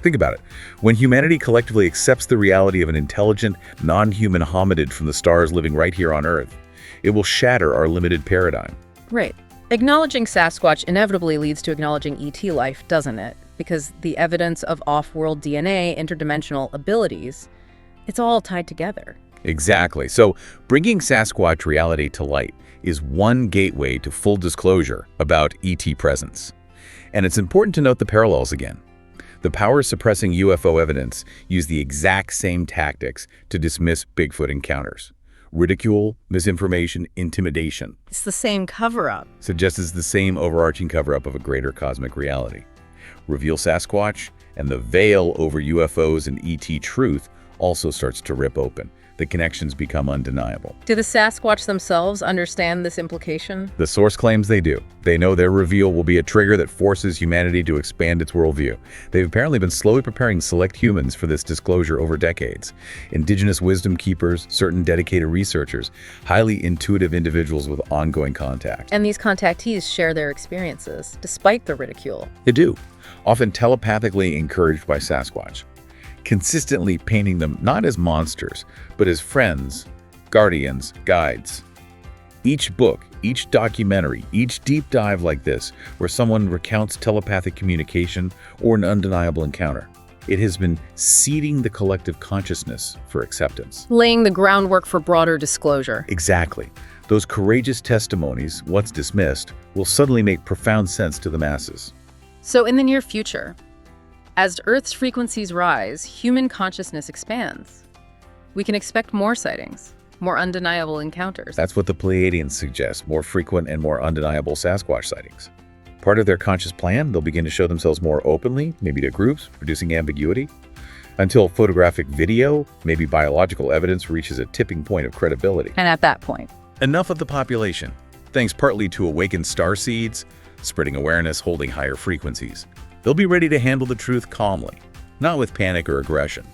Think about it. When humanity collectively accepts the reality of an intelligent, non-human hominid from the stars living right here on Earth, it will shatter our limited paradigm. Right. Acknowledging Sasquatch inevitably leads to acknowledging ET life, doesn't it? Because the evidence of off-world DNA, interdimensional abilities, it's all tied together. Exactly. So bringing Sasquatch reality to light is one gateway to full disclosure about ET presence. And it's important to note the parallels again. The powers suppressing UFO evidence use the exact same tactics to dismiss Bigfoot encounters. Ridicule, misinformation, intimidation. It's the same cover-up. Suggests it's the same overarching cover-up of a greater cosmic reality. Reveal Sasquatch, and the veil over UFOs and ET truth also starts to rip open. The connections become undeniable. Do the Sasquatch themselves understand this implication? The source claims they do. They know their reveal will be a trigger that forces humanity to expand its worldview. They've apparently been slowly preparing select humans for this disclosure over decades. Indigenous wisdom keepers, certain dedicated researchers, highly intuitive individuals with ongoing contact. And these contactees share their experiences, despite the ridicule. They do, often telepathically encouraged by Sasquatch, consistently painting them not as monsters, but as friends, guardians, guides. Each book, each documentary, each deep dive like this, where someone recounts telepathic communication or an undeniable encounter, it has been seeding the collective consciousness for acceptance. Laying the groundwork for broader disclosure. Exactly. Those courageous testimonies, once dismissed, will suddenly make profound sense to the masses. So in the near future, as Earth's frequencies rise, human consciousness expands. We can expect more sightings, more undeniable encounters. That's what the Pleiadians suggest, more frequent and more undeniable Sasquatch sightings. Part of their conscious plan, they'll begin to show themselves more openly, maybe to groups, reducing ambiguity, until photographic video, maybe biological evidence reaches a tipping point of credibility. And at that point, enough of the population, thanks partly to awakened starseeds, spreading awareness, holding higher frequencies. They'll be ready to handle the truth calmly, not with panic or aggression.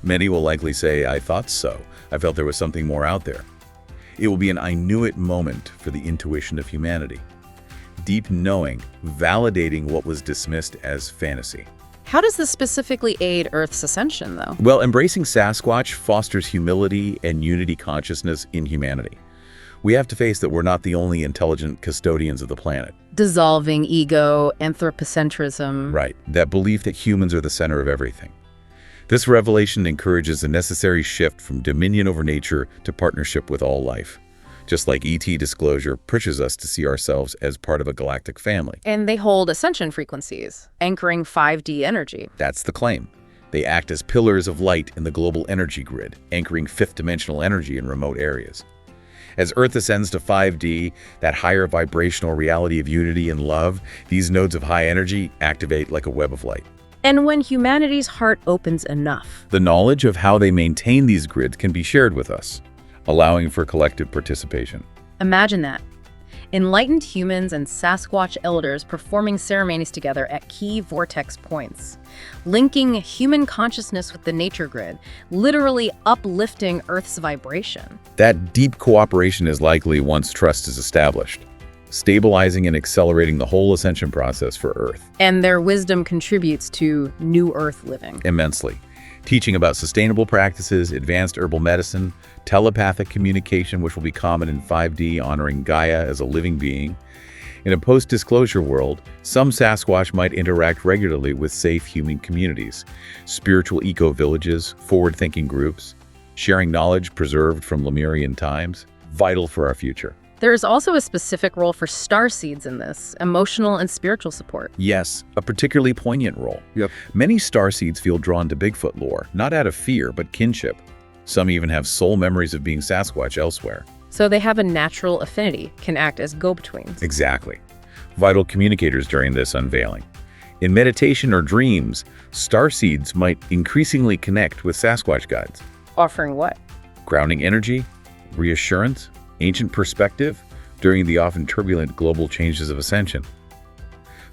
Many will likely say, I thought so. I felt there was something more out there. It will be an I knew it moment for the intuition of humanity. Deep knowing, validating what was dismissed as fantasy. how does this specifically aid Earth's ascension, though? Well, embracing Sasquatch fosters humility and unity consciousness in humanity. We have to face that we're not the only intelligent custodians of the planet. Dissolving ego, anthropocentrism. Right, that belief that humans are the center of everything. This revelation encourages the necessary shift from dominion over nature to partnership with all life. Just like ET disclosure pushes us to see ourselves as part of a galactic family. And they hold ascension frequencies, anchoring 5D energy. That's the claim. They act as pillars of light in the global energy grid, anchoring fifth-dimensional energy in remote areas. As Earth ascends to 5D, that higher vibrational reality of unity and love, these nodes of high energy activate like a web of light. And when humanity's heart opens enough, The knowledge of how they maintain these grids can be shared with us, allowing for collective participation. imagine that. Enlightened humans and Sasquatch elders performing ceremonies together at key vortex points, linking human consciousness with the nature grid, literally uplifting Earth's vibration. That deep cooperation is likely once trust is established, stabilizing and accelerating the whole ascension process for Earth And their wisdom contributes to new Earth living. immensely. Teaching about sustainable practices, advanced herbal medicine, telepathic communication, which will be common in 5D, honoring Gaia as a living being. In a post-disclosure world, some Sasquatch might interact regularly with safe human communities, spiritual eco-villages, forward-thinking groups, sharing knowledge preserved from Lemurian times, vital for our future. There is also a specific role for starseeds in this, emotional and spiritual support. Yes, a particularly poignant role. Yep. Many starseeds feel drawn to Bigfoot lore, not out of fear, but kinship. Some even have soul memories of being Sasquatch elsewhere. So they have a natural affinity, can act as go-betweens. Exactly. Vital communicators during this unveiling. In meditation or dreams, starseeds might increasingly connect with Sasquatch guides. Offering what? Grounding energy, reassurance, ancient perspective during the often turbulent global changes of ascension.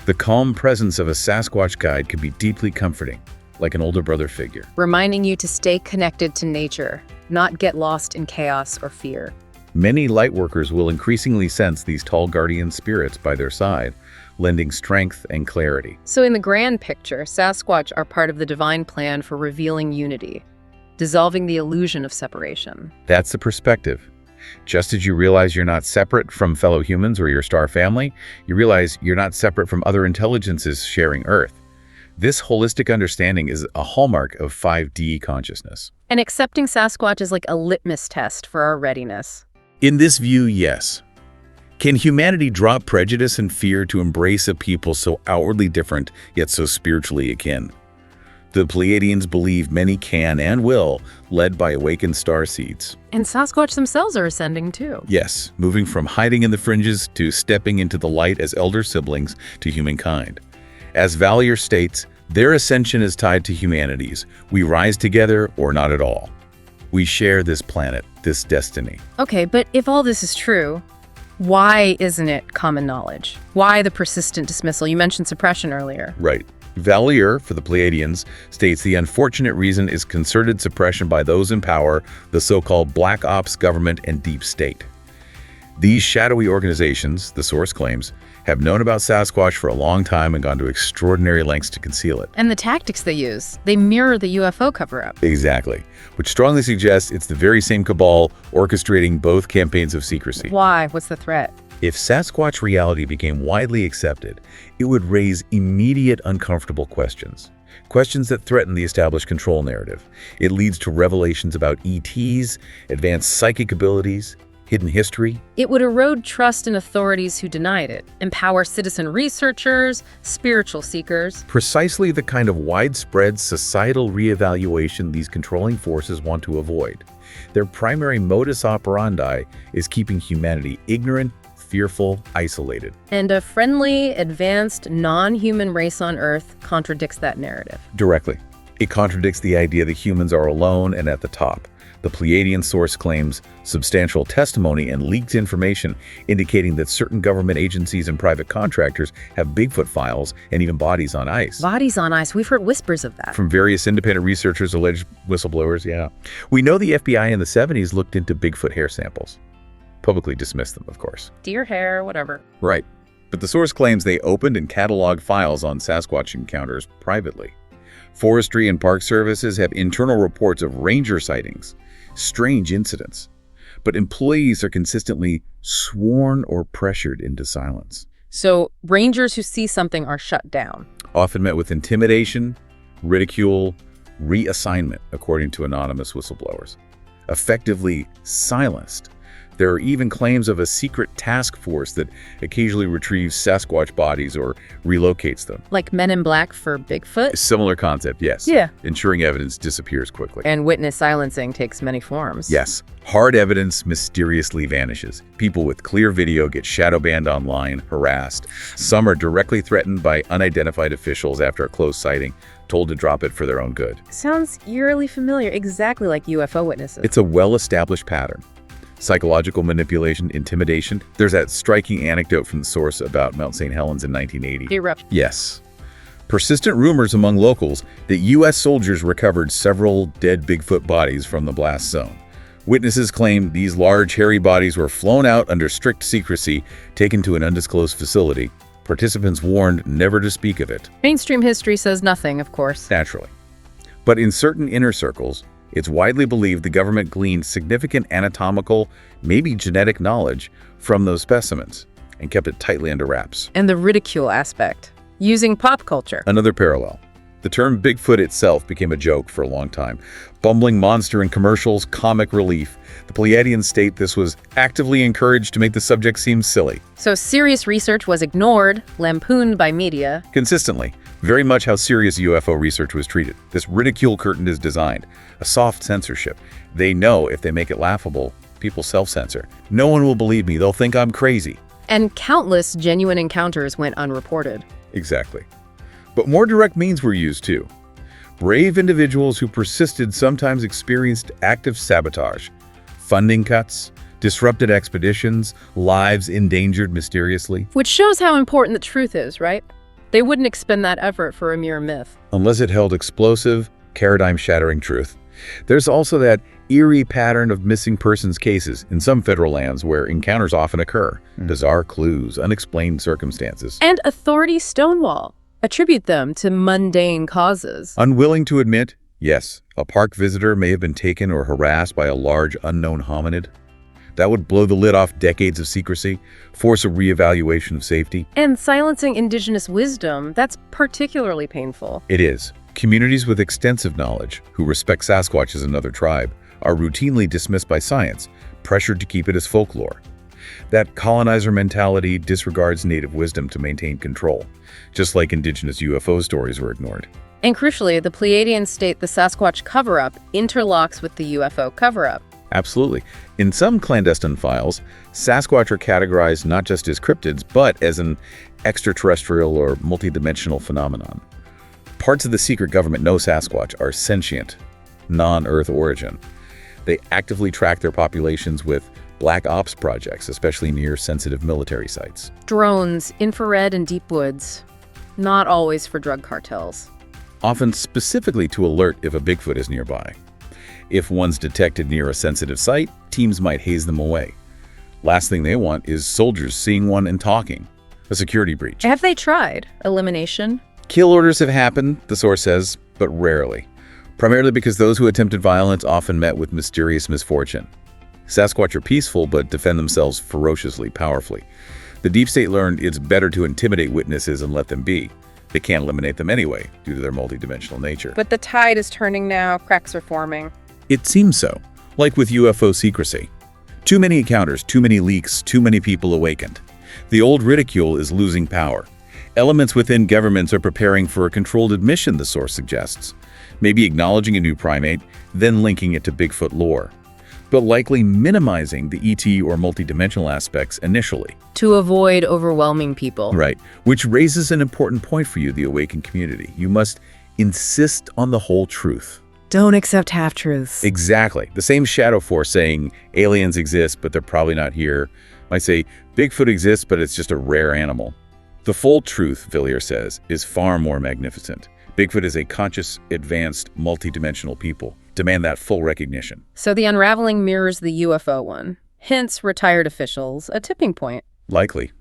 The calm presence of a Sasquatch guide can be deeply comforting, like an older brother figure. Reminding you to stay connected to nature, not get lost in chaos or fear. Many lightworkers will increasingly sense these tall guardian spirits by their side, lending strength and clarity. So in the grand picture, Sasquatch are part of the divine plan for revealing unity, dissolving the illusion of separation. That's the perspective. Just as you realize you're not separate from fellow humans or your star family, you realize you're not separate from other intelligences sharing Earth. This holistic understanding is a hallmark of 5D consciousness. And accepting Sasquatch is like a litmus test for our readiness. In this view, yes. Can humanity drop prejudice and fear to embrace a people so outwardly different, yet so spiritually akin? The Pleiadians believe many can and will, led by awakened starseeds. And Sasquatch themselves are ascending too. Yes, moving from hiding in the fringes to stepping into the light as elder siblings to humankind. As Valier states, their ascension is tied to humanity's. We rise together or not at all. We share this planet, this destiny. Okay, but if all this is true, why isn't it common knowledge? Why the persistent dismissal? You mentioned suppression earlier. Right. Valier, for the Pleiadians, states the unfortunate reason is concerted suppression by those in power, the so-called Black Ops government and deep state. These shadowy organizations, the source claims, have known about Sasquatch for a long time and gone to extraordinary lengths to conceal it. And the tactics they use, they mirror the UFO cover-up. Exactly, which strongly suggests it's the very same cabal orchestrating both campaigns of secrecy. Why? What's the threat? If Sasquatch reality became widely accepted, it would raise immediate uncomfortable questions. Questions that threaten the established control narrative. It leads to revelations about ETs, advanced psychic abilities, hidden history. It would erode trust in authorities who denied it, empower citizen researchers, spiritual seekers. Precisely the kind of widespread societal reevaluation these controlling forces want to avoid. Their primary modus operandi is keeping humanity ignorant, fearful, isolated. And a friendly, advanced, non-human race on Earth contradicts that narrative. Directly. It contradicts the idea that humans are alone and at the top. The Pleiadian source claims substantial testimony and leaked information indicating that certain government agencies and private contractors have Bigfoot files and even bodies on ice. Bodies on ice, we've heard whispers of that. From various independent researchers, alleged whistleblowers, yeah. We know the FBI in the 70s looked into Bigfoot hair samples. Publicly dismissed them, of course. Deer hair, whatever. Right. But the source claims they opened and cataloged files on Sasquatch encounters privately. Forestry and Park Services have internal reports of ranger sightings, strange incidents. but employees are consistently sworn or pressured into silence. So rangers who see something are shut down. Often met with intimidation, ridicule, reassignment, according to anonymous whistleblowers. Effectively silenced. There are even claims of a secret task force that occasionally retrieves Sasquatch bodies or relocates them. Like Men in Black for Bigfoot? Similar concept, yes. Yeah. Ensuring evidence disappears quickly. And witness silencing takes many forms. Yes. Hard evidence mysteriously vanishes. People with clear video get shadow banned online, harassed. Some are directly threatened by unidentified officials after a close sighting, told to drop it for their own good. Sounds eerily familiar, exactly like UFO witnesses. It's a well-established pattern. Psychological manipulation, intimidation. There's that striking anecdote from the source about Mount St. Helens in 1980. Eruption. Yes. Persistent rumors among locals that U.S. soldiers recovered several dead Bigfoot bodies from the blast zone. Witnesses claim these large, hairy bodies were flown out under strict secrecy, taken to an undisclosed facility. Participants warned never to speak of it. Mainstream history says nothing, of course. Naturally. But in certain inner circles, it's widely believed the government gleaned significant anatomical, maybe genetic knowledge from those specimens and kept it tightly under wraps. And the ridicule aspect, using pop culture. Another parallel. The term Bigfoot itself became a joke for a long time. Bumbling monster in commercials, comic relief. The Pleiadians state this was actively encouraged to make the subject seem silly. So serious research was ignored, lampooned by media. Consistently. Very much how serious UFO research was treated. This ridicule curtain is designed. A soft censorship. They know if they make it laughable, people self-censor. No one will believe me. They'll think I'm crazy. And countless genuine encounters went unreported. Exactly. But more direct means were used too. Brave individuals who persisted sometimes experienced active sabotage, funding cuts, disrupted expeditions, lives endangered mysteriously. Which shows how important the truth is, right? They wouldn't expend that effort for a mere myth. Unless it held explosive, paradigm-shattering truth. There's also that eerie pattern of missing persons cases in some federal lands where encounters often occur. Bizarre clues, unexplained circumstances. And authorities stonewall, attribute them to mundane causes. Unwilling to admit, yes, a park visitor may have been taken or harassed by a large unknown hominid. That would blow the lid off decades of secrecy, force a reevaluation of safety. And silencing indigenous wisdom, that's particularly painful. It is. Communities with extensive knowledge, who respect Sasquatch as another tribe, are routinely dismissed by science, pressured to keep it as folklore. That colonizer mentality disregards native wisdom to maintain control, just like indigenous UFO stories were ignored. And crucially, the Pleiadians state the Sasquatch cover-up interlocks with the UFO cover-up. Absolutely. In some clandestine files, Sasquatch are categorized not just as cryptids, but as an extraterrestrial or multidimensional phenomenon. Parts of the secret government know Sasquatch are sentient, non-Earth origin. They actively track their populations with black ops projects, especially near sensitive military sites. Drones, infrared, and deep woods. Not always for drug cartels. Often specifically to alert if a Bigfoot is nearby. If one's detected near a sensitive site, teams might haze them away. Last thing they want is soldiers seeing one and talking. A security breach. Have they tried elimination? Kill orders have happened, the source says, but rarely. Primarily because those who attempted violence often met with mysterious misfortune. Sasquatch are peaceful but defend themselves ferociously, powerfully. The deep state learned it's better to intimidate witnesses and let them be. They can't eliminate them anyway, due to their multidimensional nature. But the tide is turning now, cracks are forming. It seems so, like with UFO secrecy. Too many encounters, too many leaks, too many people awakened. The old ridicule is losing power. Elements within governments are preparing for a controlled admission, the source suggests. Maybe acknowledging a new primate, then linking it to Bigfoot lore. But likely minimizing the ET or multidimensional aspects initially. To avoid overwhelming people. Right, which raises an important point for you, the awakened community. You must insist on the whole truth. Don't accept half-truths. Exactly. The same shadow force saying aliens exist, but they're probably not here, might say Bigfoot exists, but it's just a rare animal. The full truth, Valier says, is far more magnificent. Bigfoot is a conscious, advanced, multidimensional people. Demand that full recognition. So the unraveling mirrors the UFO one. Hence, retired officials, a tipping point. Likely.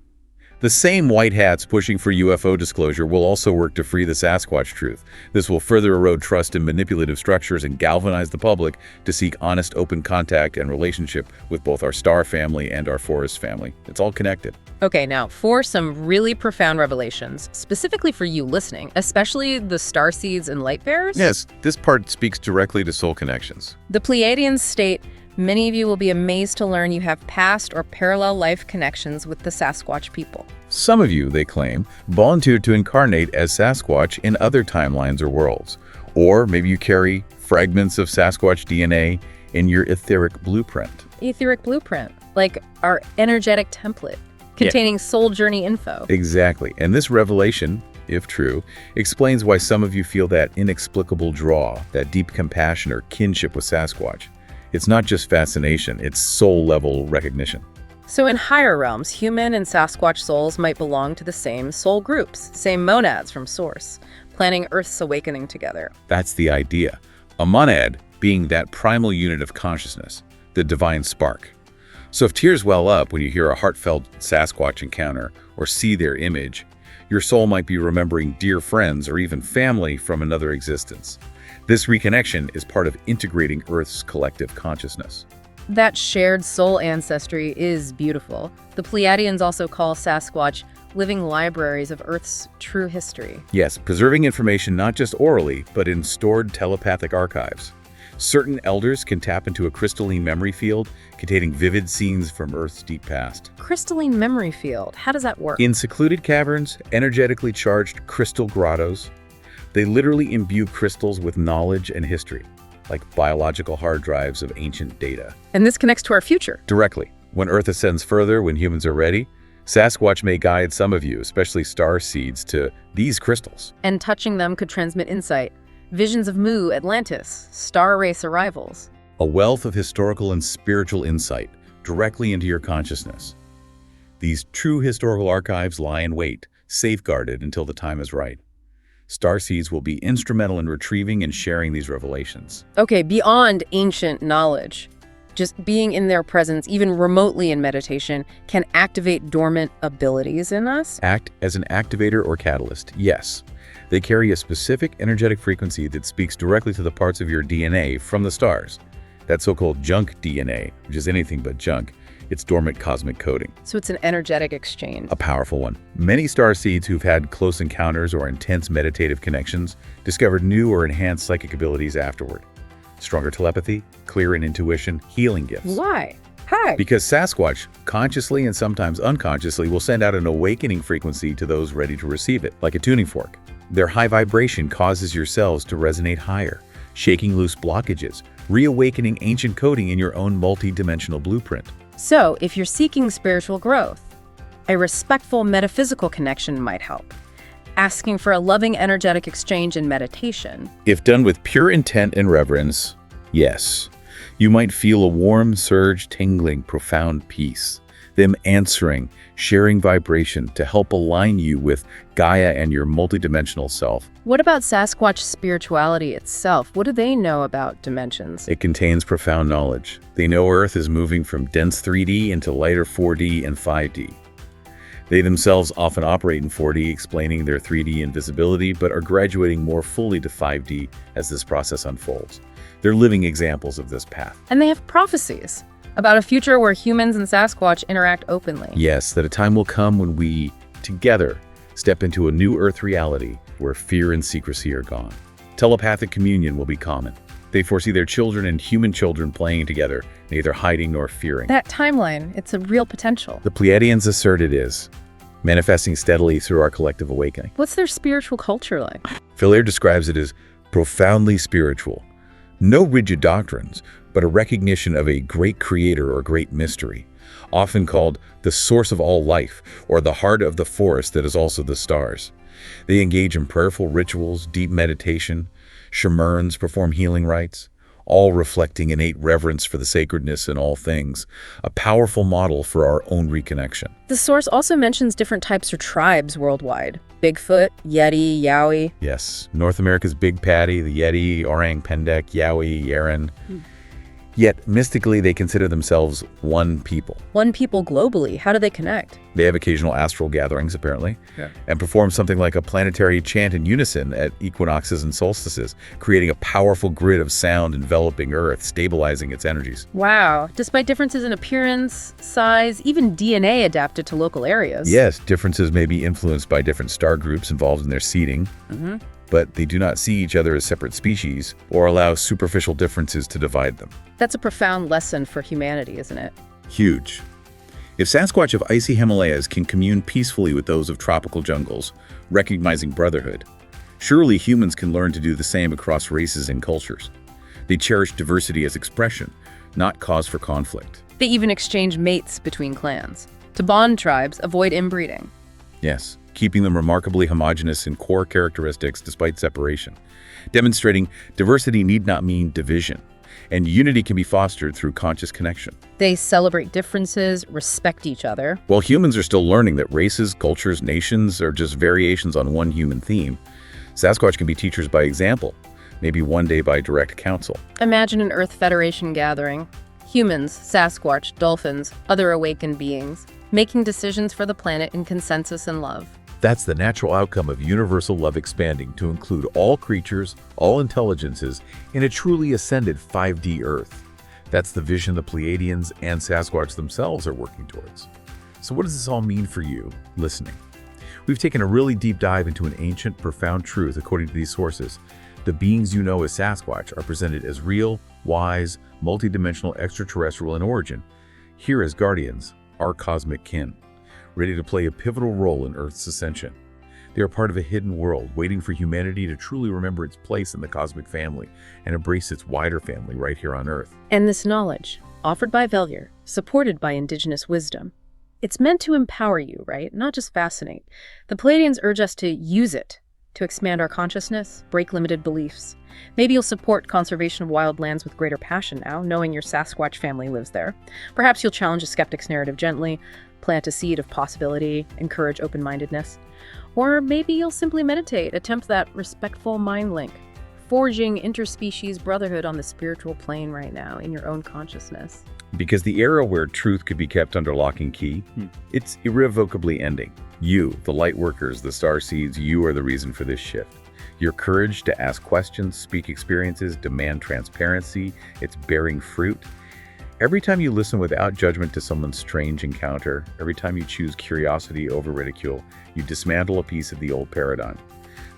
The same white hats pushing for UFO disclosure will also work to free the Sasquatch truth. This will further erode trust in manipulative structures and galvanize the public to seek honest, open contact and relationship with both our star family and our forest family. It's all connected. Okay, now for some really profound revelations, specifically for you listening, especially the starseeds and light bearers. Yes, this part speaks directly to soul connections. The Pleiadians state, many of you will be amazed to learn you have past or parallel life connections with the Sasquatch people. Some of you, they claim, volunteered to incarnate as Sasquatch in other timelines or worlds. Or maybe you carry fragments of Sasquatch DNA in your etheric blueprint. Etheric blueprint, like our energetic template, containing soul journey info. Exactly. And this revelation, if true, explains why some of you feel that inexplicable draw, that deep compassion or kinship with Sasquatch. It's not just fascination, it's soul-level recognition. So in higher realms, human and Sasquatch souls might belong to the same soul groups, same monads from Source, planning Earth's awakening together. That's the idea. A monad being that primal unit of consciousness, the divine spark. So if tears well up when you hear a heartfelt Sasquatch encounter or see their image, your soul might be remembering dear friends or even family from another existence. This reconnection is part of integrating Earth's collective consciousness. That shared soul ancestry is beautiful. The Pleiadians also call Sasquatch living libraries of Earth's true history. Yes, preserving information not just orally, but in stored telepathic archives. Certain elders can tap into a crystalline memory field containing vivid scenes from Earth's deep past. Crystalline memory field, how does that work? In secluded caverns, energetically charged crystal grottos, they literally imbue crystals with knowledge and history, like biological hard drives of ancient data. And this connects to our future. Directly. When Earth ascends further, when humans are ready, Sasquatch may guide some of you, especially star seeds, to these crystals. And touching them could transmit insight. Visions of Mu, Atlantis, star race arrivals. A wealth of historical and spiritual insight directly into your consciousness. These true historical archives lie in wait, safeguarded until the time is right. Starseeds will be instrumental in retrieving and sharing these revelations. Okay, beyond ancient knowledge, just being in their presence, even remotely in meditation, can activate dormant abilities in us? Act as an activator or catalyst, yes. They carry a specific energetic frequency that speaks directly to the parts of your DNA from the stars. That so-called junk DNA, which is anything but junk, it's dormant cosmic coding. So it's an energetic exchange. A powerful one. Many starseeds who've had close encounters or intense meditative connections discovered new or enhanced psychic abilities afterward. Stronger telepathy, clearer intuition, healing gifts. Why? How? Because Sasquatch, consciously and sometimes unconsciously, will send out an awakening frequency to those ready to receive it, like a tuning fork. Their high vibration causes your cells to resonate higher, shaking loose blockages, reawakening ancient coding in your own multi-dimensional blueprint. So, if you're seeking spiritual growth, a respectful metaphysical connection might help. Asking for a loving energetic exchange in meditation. If done with pure intent and reverence, yes, you might feel a warm surge, tingling, profound peace. Them answering, sharing vibration to help align you with Gaia and your multidimensional self. What about Sasquatch spirituality itself? What do they know about dimensions? It contains profound knowledge. They know Earth is moving from dense 3D into lighter 4D and 5D. They themselves often operate in 4D, explaining their 3D invisibility, but are graduating more fully to 5D as this process unfolds. They're living examples of this path. And they have prophecies about a future where humans and Sasquatch interact openly. Yes, that a time will come when we, together, step into a new Earth reality where fear and secrecy are gone. Telepathic communion will be common. They foresee their children and human children playing together, neither hiding nor fearing. That timeline, it's a real potential. The Pleiadians assert it is, manifesting steadily through our collective awakening. What's their spiritual culture like? Valier describes it as profoundly spiritual. No rigid doctrines, but a recognition of a great creator or great mystery, often called the source of all life or the heart of the forest that is also the stars. They engage in prayerful rituals, deep meditation, shamans perform healing rites, all reflecting innate reverence for the sacredness in all things, a powerful model for our own reconnection. The source also mentions different types of tribes worldwide. Bigfoot, Yeti, Yowie. Yes, North America's Big Patty, the Yeti, Orang Pendek, Yowie, Yeren. Yet, mystically, they consider themselves one people. One people globally. How do they connect? They have occasional astral gatherings, apparently, and perform something like a planetary chant in unison at equinoxes and solstices, creating a powerful grid of sound enveloping Earth, stabilizing its energies. Wow. Despite differences in appearance, size, even DNA adapted to local areas. Yes, differences may be influenced by different star groups involved in their seeding, but they do not see each other as separate species or allow superficial differences to divide them. That's a profound lesson for humanity, isn't it? Huge. If Sasquatch of icy Himalayas can commune peacefully with those of tropical jungles, recognizing brotherhood, surely humans can learn to do the same across races and cultures. They cherish diversity as expression, not cause for conflict. They even exchange mates between clans. To bond tribes, avoid inbreeding. Yes, keeping them remarkably homogeneous in core characteristics despite separation, demonstrating diversity need not mean division, and unity can be fostered through conscious connection. They celebrate differences, respect each other. While humans are still learning that races, cultures, nations are just variations on one human theme, Sasquatch can be teachers by example, maybe one day by direct counsel. Imagine an Earth Federation gathering. Humans, Sasquatch, dolphins, other awakened beings, making decisions for the planet in consensus and love. That's the natural outcome of universal love expanding to include all creatures, all intelligences, in a truly ascended 5D Earth. That's the vision the Pleiadians and Sasquatch themselves are working towards. So what does this all mean for you, listening? We've taken a really deep dive into an ancient, profound truth according to these sources. The beings you know as Sasquatch are presented as real, wise, multidimensional extraterrestrial in origin, here as guardians, our cosmic kin, ready to play a pivotal role in Earth's ascension. They are part of a hidden world, waiting for humanity to truly remember its place in the cosmic family and embrace its wider family right here on Earth. And this knowledge, offered by Valier, supported by indigenous wisdom, it's meant to empower you, right? Not just fascinate. The Pleiadians urge us to use it to expand our consciousness, break limited beliefs. Maybe you'll support conservation of wild lands with greater passion now, knowing your Sasquatch family lives there. Perhaps you'll challenge a skeptic's narrative gently, plant a seed of possibility, encourage open-mindedness. Or maybe you'll simply meditate, attempt that respectful mind link, forging interspecies brotherhood on the spiritual plane right now in your own consciousness. Because the era where truth could be kept under lock and key, it's irrevocably ending. You, the light workers, the star seeds, you are the reason for this shift. Your courage to ask questions, speak experiences, demand transparency, it's bearing fruit. Every time you listen without judgment to someone's strange encounter, every time you choose curiosity over ridicule, you dismantle a piece of the old paradigm.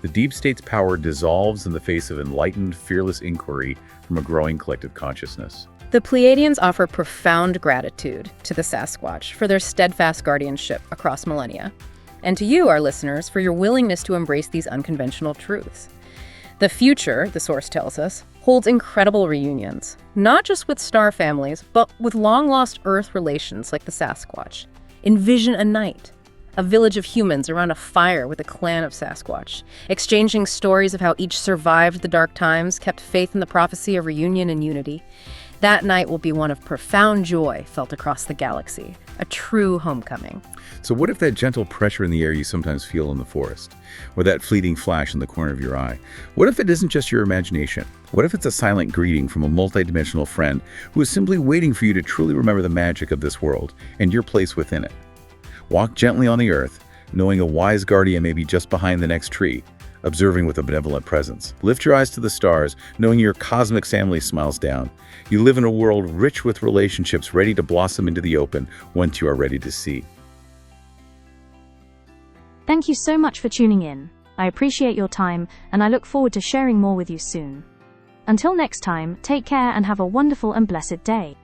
The deep state's power dissolves in the face of enlightened, fearless inquiry from a growing collective consciousness. The Pleiadians offer profound gratitude to the Sasquatch for their steadfast guardianship across millennia, and to you, our listeners, for your willingness to embrace these unconventional truths. The future, the source tells us, holds incredible reunions, not just with star families, but with long-lost Earth relations like the Sasquatch. Envision a night, a village of humans around a fire with a clan of Sasquatch, exchanging stories of how each survived the dark times, kept faith in the prophecy of reunion and unity. That night will be one of profound joy felt across the galaxy, a true homecoming. So what if that gentle pressure in the air you sometimes feel in the forest, or that fleeting flash in the corner of your eye? What if it isn't just your imagination? What if it's a silent greeting from a multidimensional friend who is simply waiting for you to truly remember the magic of this world and your place within it? Walk gently on the earth, knowing a wise guardian may be just behind the next tree, observing with a benevolent presence. Lift your eyes to the stars, knowing your cosmic family smiles down. You live in a world rich with relationships ready to blossom into the open once you are ready to see. Thank you so much for tuning in. I appreciate your time, and I look forward to sharing more with you soon. Until next time, take care and have a wonderful and blessed day.